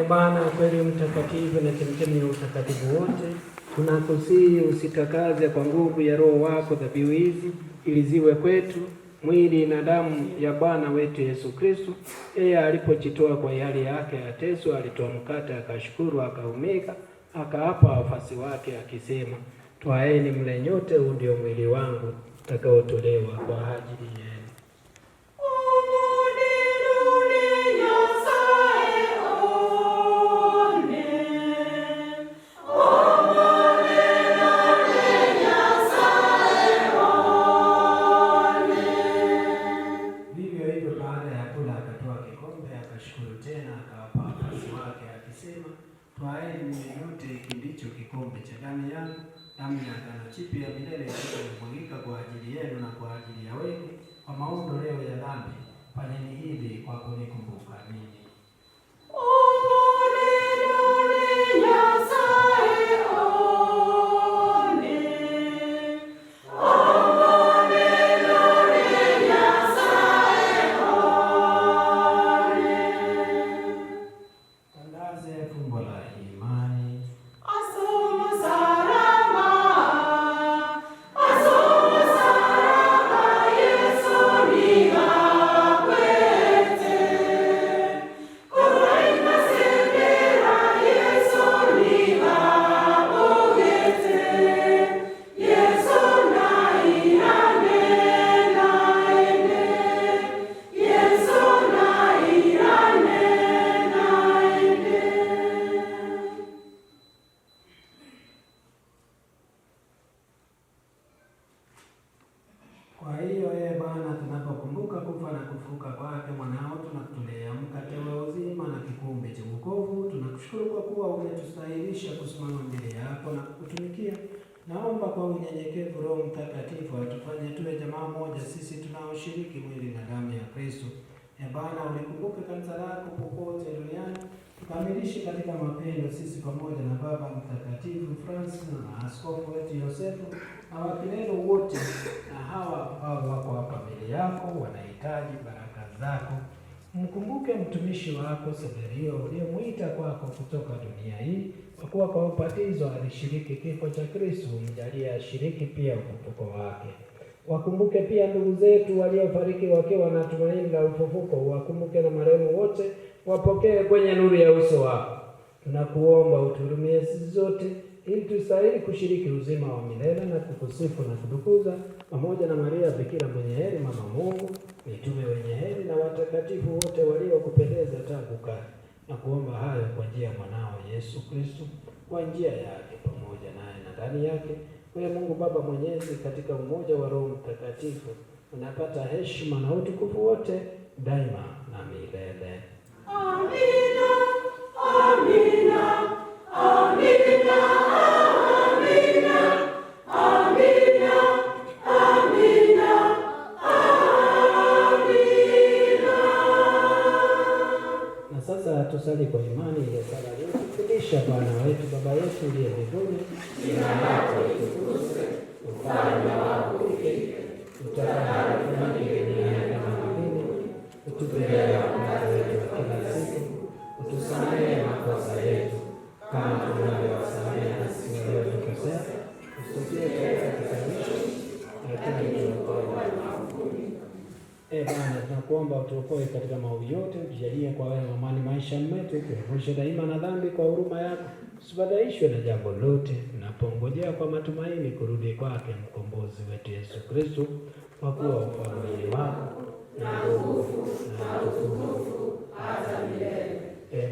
Bwana kweli mtakatifu na chemchemi ya utakatifu wote, tunakusihi usitakaze kwa nguvu ya Roho wako dhabihu hizi, ili ziwe kwetu mwili na damu ya Bwana wetu Yesu Kristo. Yeye alipojitoa kwa hiari yake ateswa, alitoa mkate, akashukuru, akaumega, akaapa wafuasi wake akisema, twaeni mle nyote, huu ndio mwili wangu utakaotolewa kwa ajili yenu. Twaeni mnywe nyote, hiki ndicho kikombe cha damu yangu, damu ya agano jipya ya milele itakayomwagika kwa ajili yenu na kwa ajili ya wengi kwa maondoleo ya dhambi. Fanyeni hili kwa kunikumbuka mimi. Kwa hiyo Bwana, tunapokumbuka kufa na kufuka kwake mwanao, tunakutolea mkate wa uzima na kikombe cha wokovu. Tunakushukuru kwa kuwa umetustahilisha kusimama mbele yako na kukutumikia. Naomba kwa unyenyekevu Roho Mtakatifu atufanye tuwe jamaa moja, sisi tunaoshiriki mwili na damu ya Kristo. Bwana, ulikumbuke kanisa lako popote duniani, tukamilishe katika mapendo sisi pamoja na Baba Mtakatifu Francis na askofu wetu Yosefu na wakilelo wote na hawa ambao wako hapa mbele yako wanahitaji baraka zako. Mkumbuke mtumishi wako Zeberio uliyemwita kwako kutoka dunia hii, kwa kuwa kwa ubatizo alishiriki kifo cha Kristo, mjalie ashiriki pia ufufuko wake. Wakumbuke pia ndugu zetu waliofariki wakiwa na tumaini la ufufuko. Wakumbuke na marehemu wote, wapokee kwenye nuru ya uso wako. Tunakuomba uturumie sisi zote, ili tustahili kushiriki uzima wa milele na kukusifu na kutukuza pamoja na Maria Bikira mwenye heri, mama Mungu, mitume wenye heri na watakatifu wote waliokupendeza tangu kale. Na kuomba hayo kwa njia ya mwanao Yesu Kristo, kwa njia yake pamoja naye na ndani yake, wewe Mungu Baba Mwenyezi, katika umoja wa Roho Mtakatifu, unapata heshima na utukufu wote daima na milele. Amina, amina, amina, amina, amina, amina, amina. Na sasa tusali kwa imani ile sala yetu. Fundisha Bwana wetu, Baba yetu uliye mbinguni, jina lako litukuzwe, ufalme wako ufike, utakalo lifanyike duniani kama mbinguni. Utupe leo mkate wetu wa kila siku, utusamehe makosa yetu kama tunavyowasamehe na sisi waliotukosea, usitie katika kishawishi, lakini tuokoe na maovuni. Bwana, tunakuomba utuokoe katika maovu yote, utujalie kwa wema amani maisha yetu, tuepushe daima na dhambi kwa huruma yako, usibadilishwe na jambo lote, tunapongojea kwa matumaini kurudi kwake mkombozi wetu Yesu Kristo, kwa kuwa ufalme wako na nguvu na utukufu hata milele.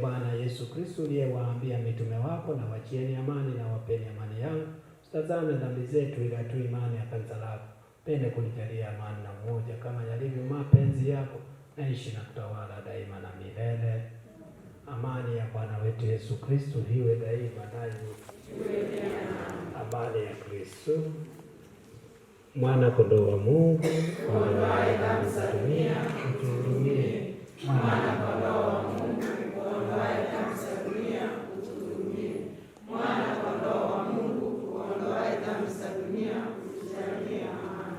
Bwana Yesu Kristo, uliyewaambia mitume wako, na wachieni amani na wapeni amani yangu, usitazame dhambi zetu, ila tu imani ya kanisa lako. Pende kulijalia amani na umoja kama yalivyo mapenzi yako, naishi na kutawala daima na milele. Amani ya Bwana wetu Yesu Kristo iwe daima nanyi. Amani ya Kristo, mwana kondoo wa Mungu, uondoaye dhambi za dunia, utuhurumie. mwana kondoo wa Mungu, uondoaye dhambi za dunia, utuhurumie. Mwana kondoo wa Mungu, uondoaye dhambi za dunia, utujalie amani.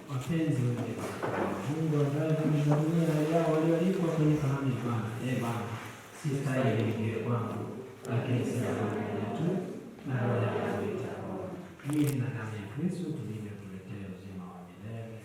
Wapenzi wengi Mungu, uondoaye dhambi za dunia, yao walioalikwa kwenye karamu ya Bwana. Bwana, sistahili ingie kwangu, lakini sema moja tu na roho yako itaona. Mwili na damu ya Kristo tulivyotuletea uzima wa milele.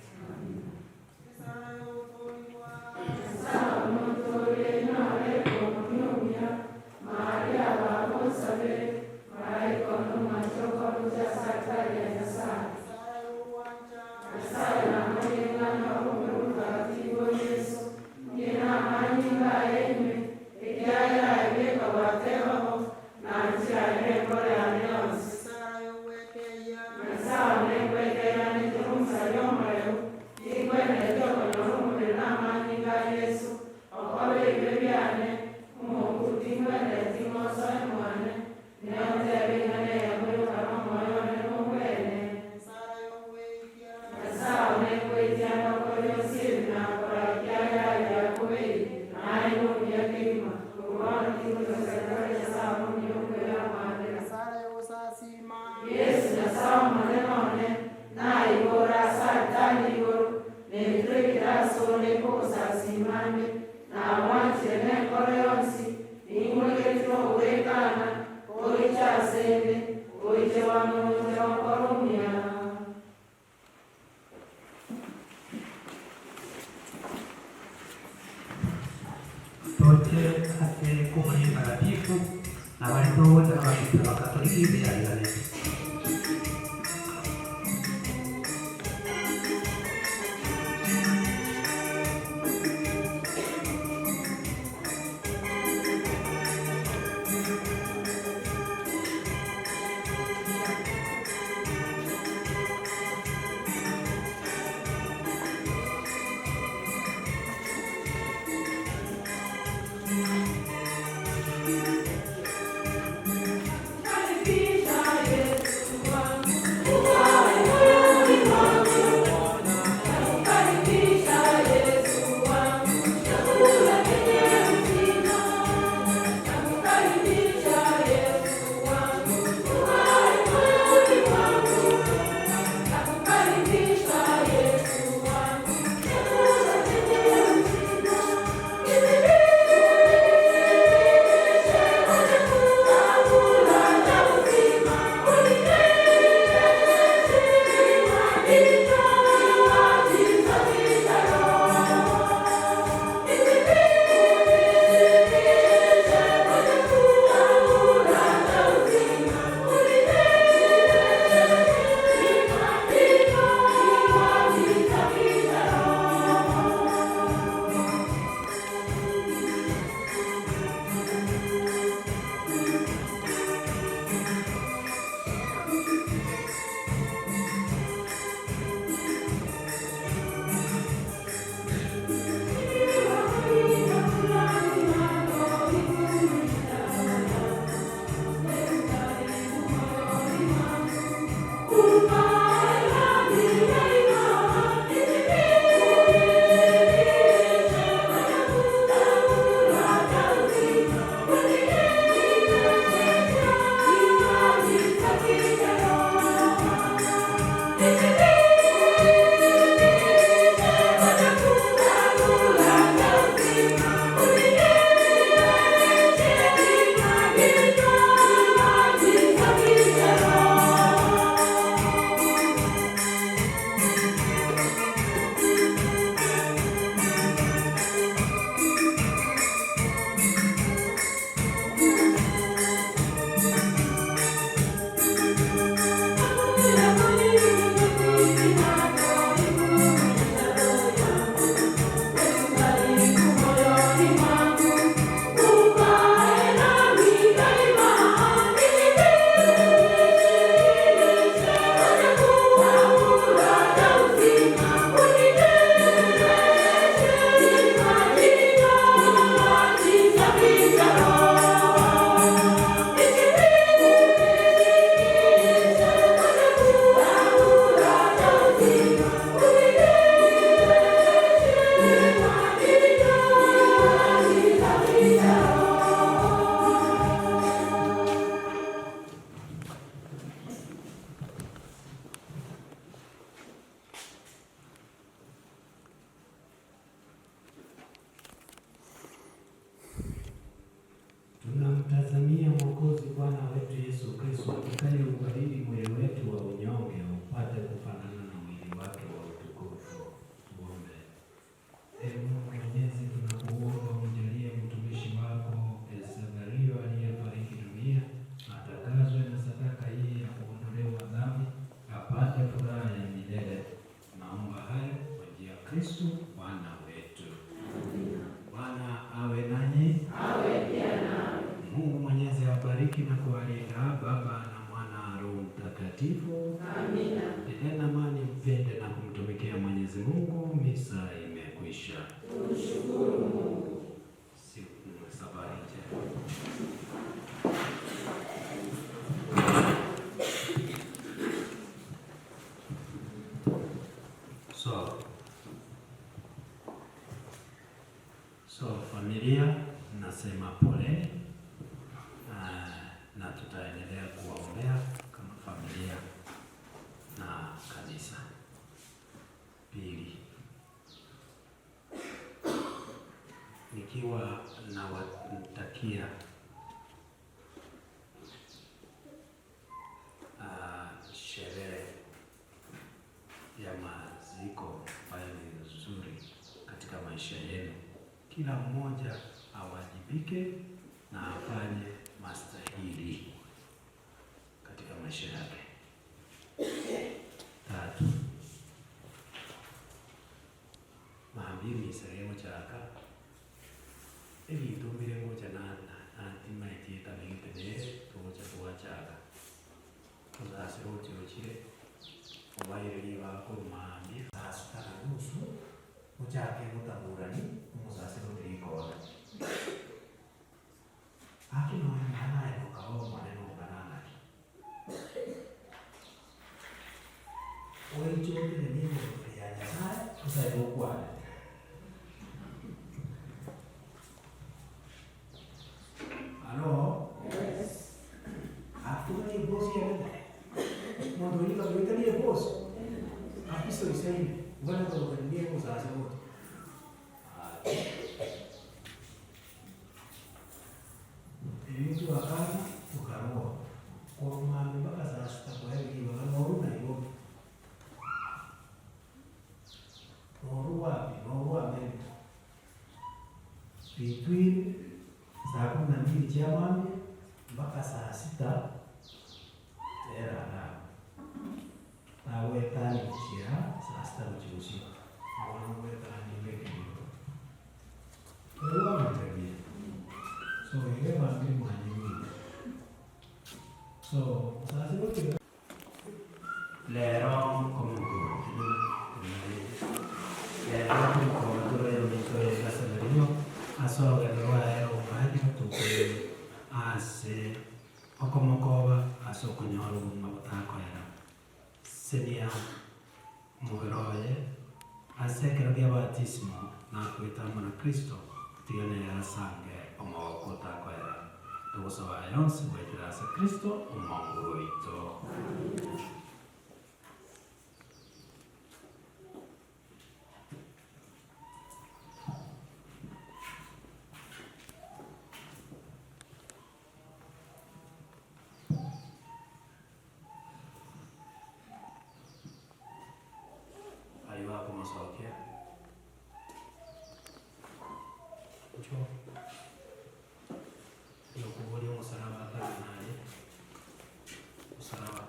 Yote asiyekuwa ni mtakatifu na walio wote na Wakristo wa Katoliki bila uzalendo. Yes. Safari njema. So familia, nasema pole na tutaendelea kuwaombea kama familia na kanisa. Pili, nikiwa nawatakia sherehe ya maziko ambayo ni nzuri katika maisha yenu. Kila mmoja awajibike na afanye mastahili katika maisha yake. Tatu, mahambiri sehemu chaka ebitumire ngoja na antima etieta ningitenere tocha tuwachaka tuzase roti ochire obaireri bako mahambiri asutana nusu uchake mutaburani umuzase roti ikora akino anaye ukao maneno gananaki wewe chote ni nini ya nyasa kusaidia Halo? Yes. Aku ni bos ya ni. Mau ni kalau kita ni bos. Aku selesai ni. Bukan kalau dia bos asal bos. Ini tu akan bukan korma ni bakas asal tak boleh di bakas noru na ibu. Noru apa ni? Between saa 12 jioni mpaka saa 6 era na wetani kuchia saa 6 uchiusi wana wetani mbeki ndio mtabia so ile mambo mwanini so sasa wote lero komungu lero komungu lero mito ya Zeberio aso gero tuke ase okomokoba aso konyoro mabutakoera senia mugeroye ase kero dia batismo na kuita mwana Kristo tigane ya sange omoko takoera tugoso wa yonse wetira ase Kristo omongo ito masaukia ucho yo kubolia musalaba naye musalaba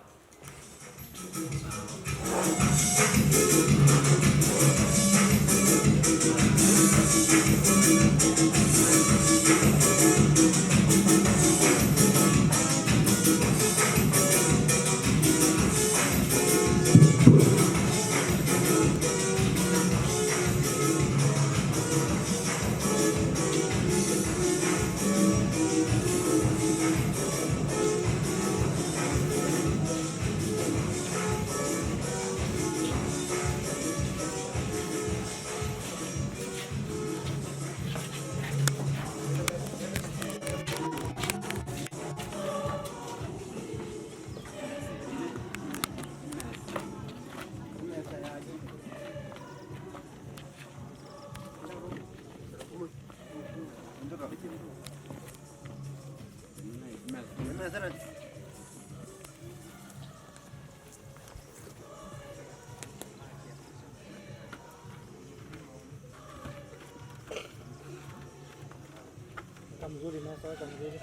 mzuri na sawa mzuri.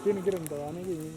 Kini kirim tawani gini.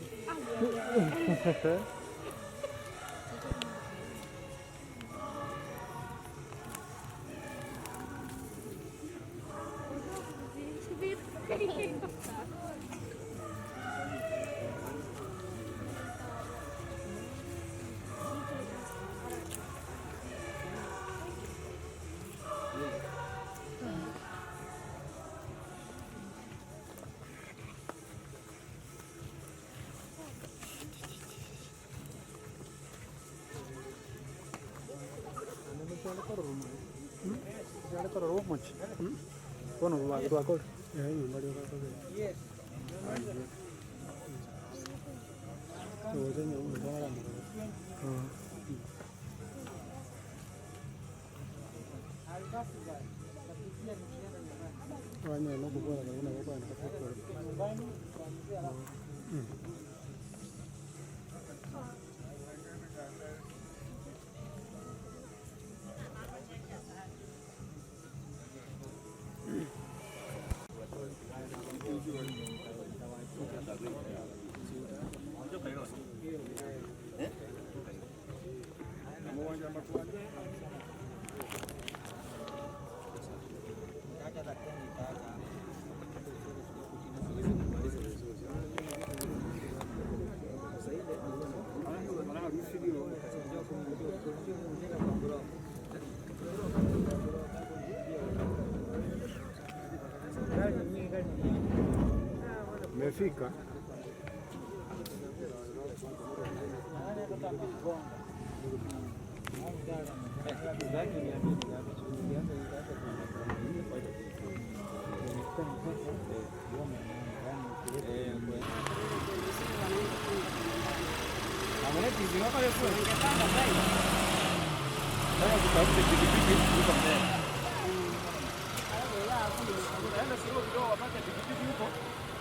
Mefika.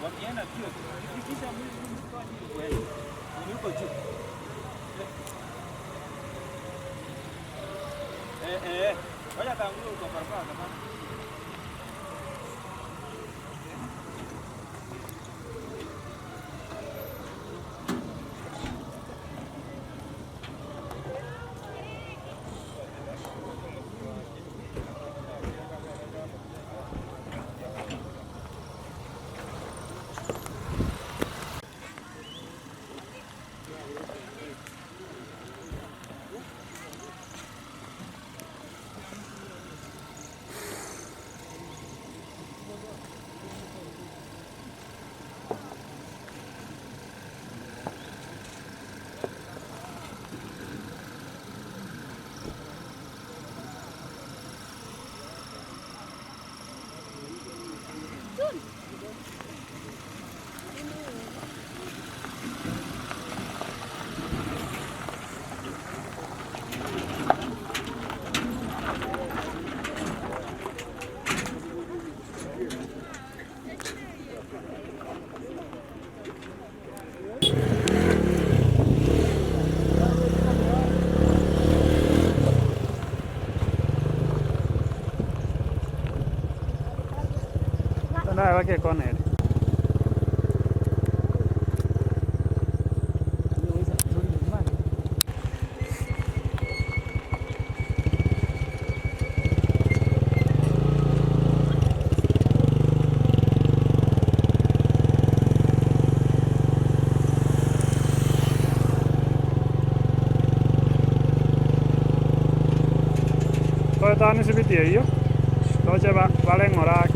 Wakienda kio kisha mwili kwa ajili yuko juu. Wacha kaanguka kwa barabara kama Nada, va que con él. Otetaan nyt se vitiö jo. Toiseen valengoraak.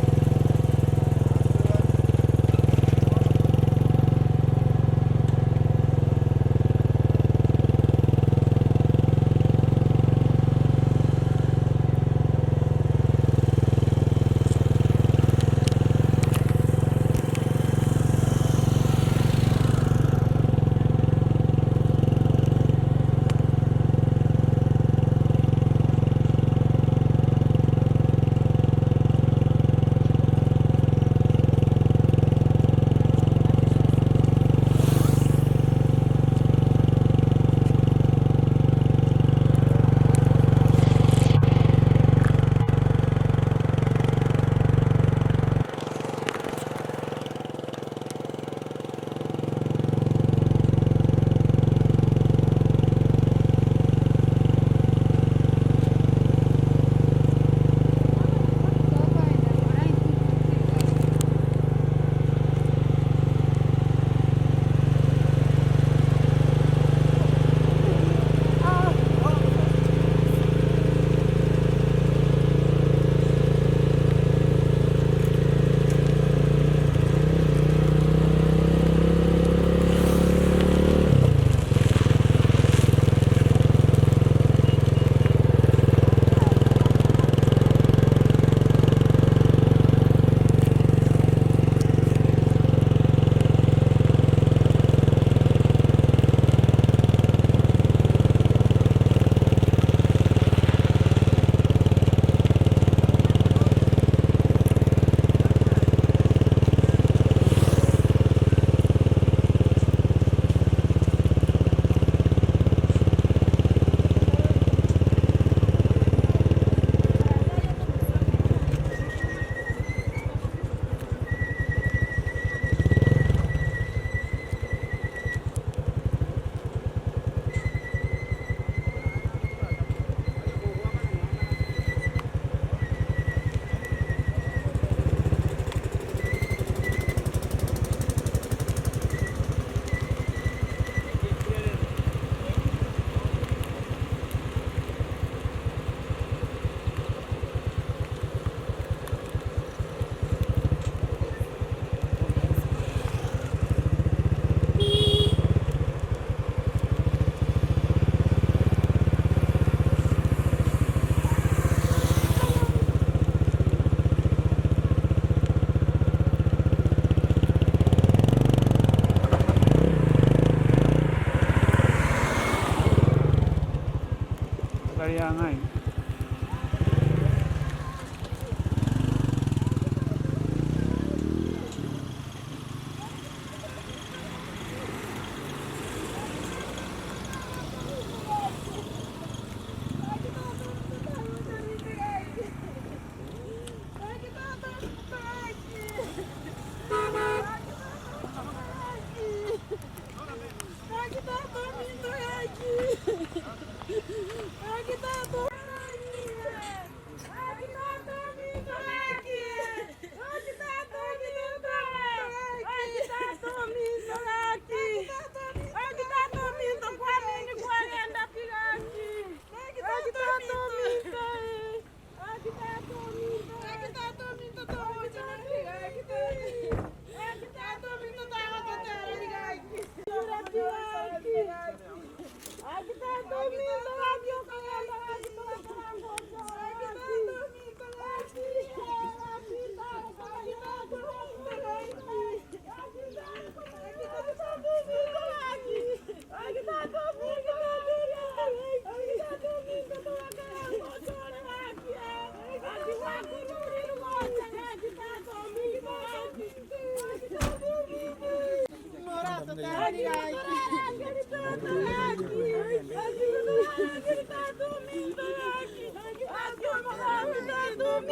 Thank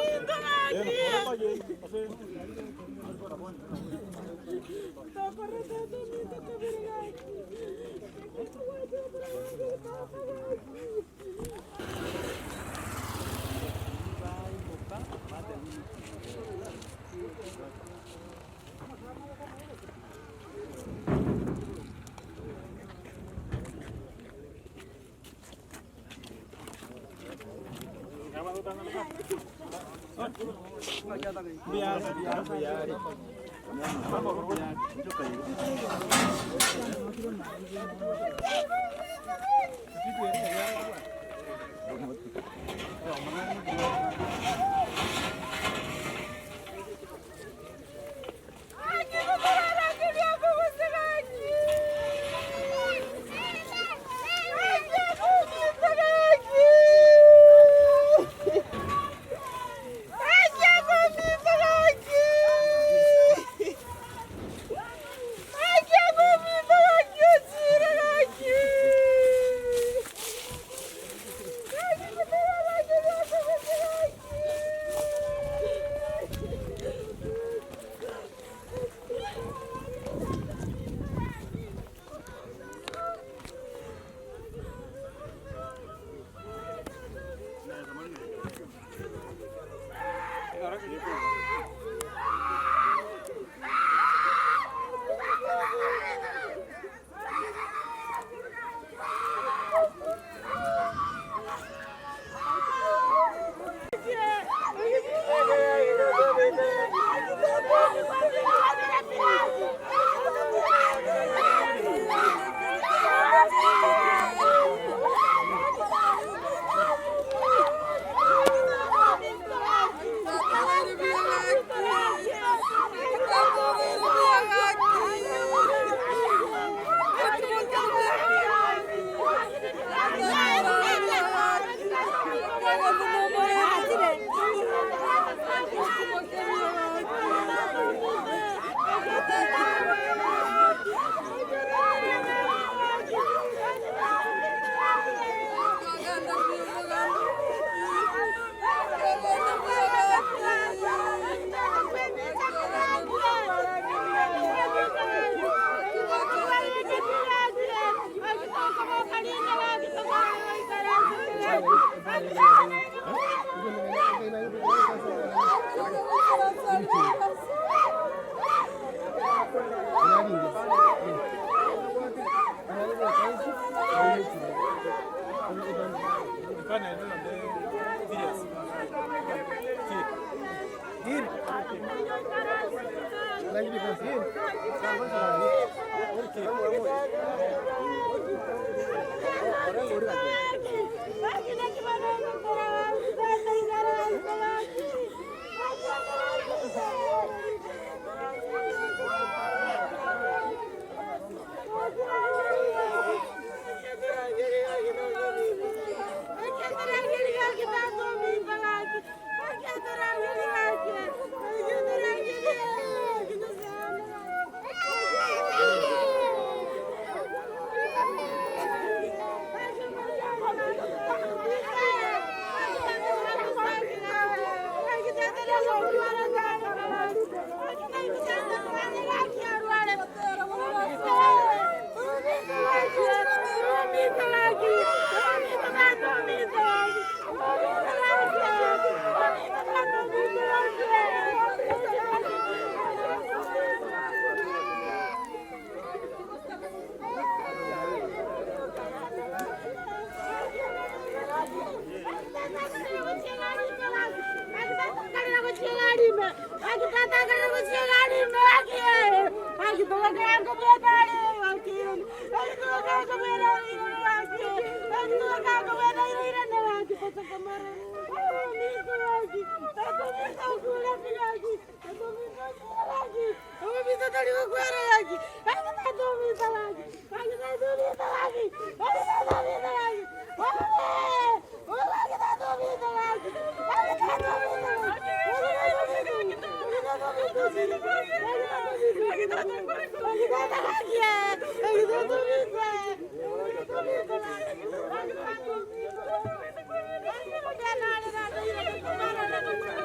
you.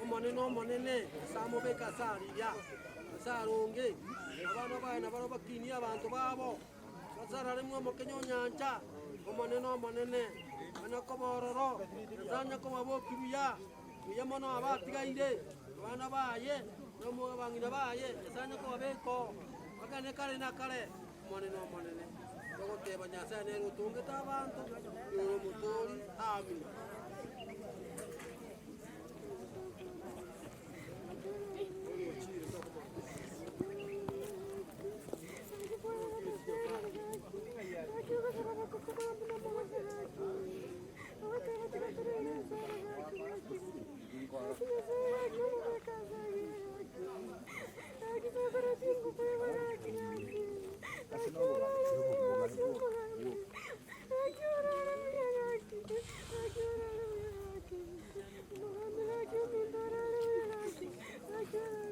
Omonene omonene samobeka sariya saronge abana bana baro bakinia abantu babo basara rimwe mokenyo nyanja omonene omonene anakobororo zanya ko babokiruya uya mono abatigaire abana baye nomo bangina baye zanya ko babeko bakane kare na kare omonene omonene gogoteba nyasa ne rutunge tabantu uro mutori amina Thank you.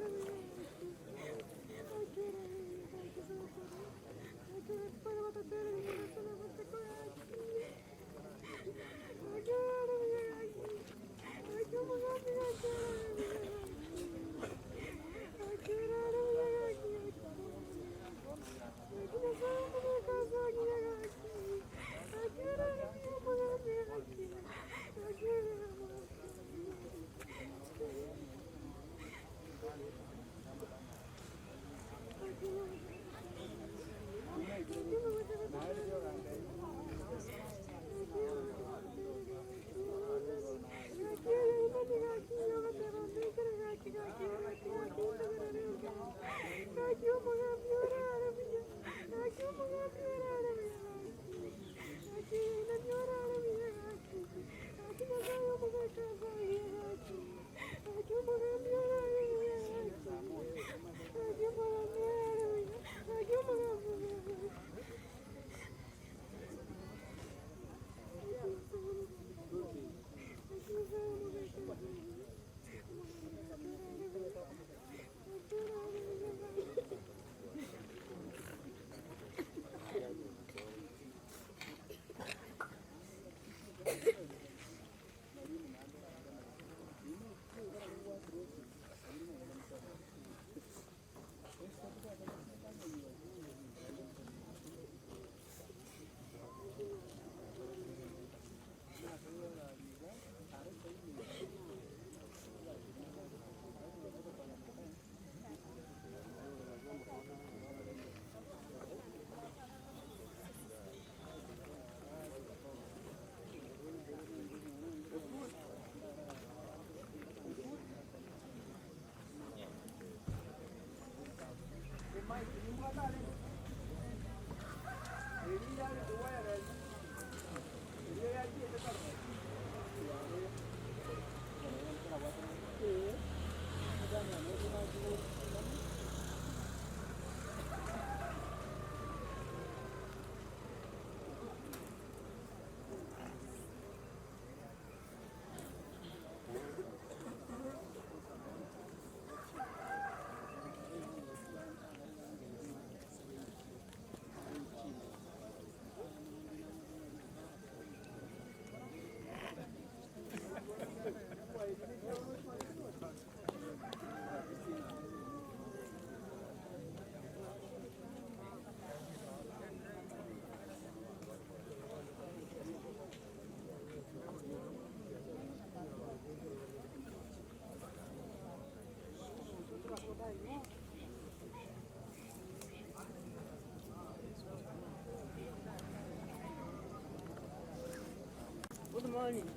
morning.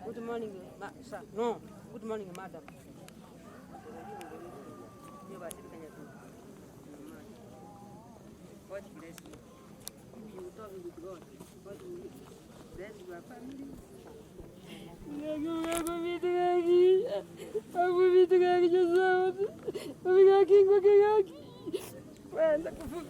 Good morning, sir. No, good morning, madam. God bless you. If you talk with God, God will bless your family. Aku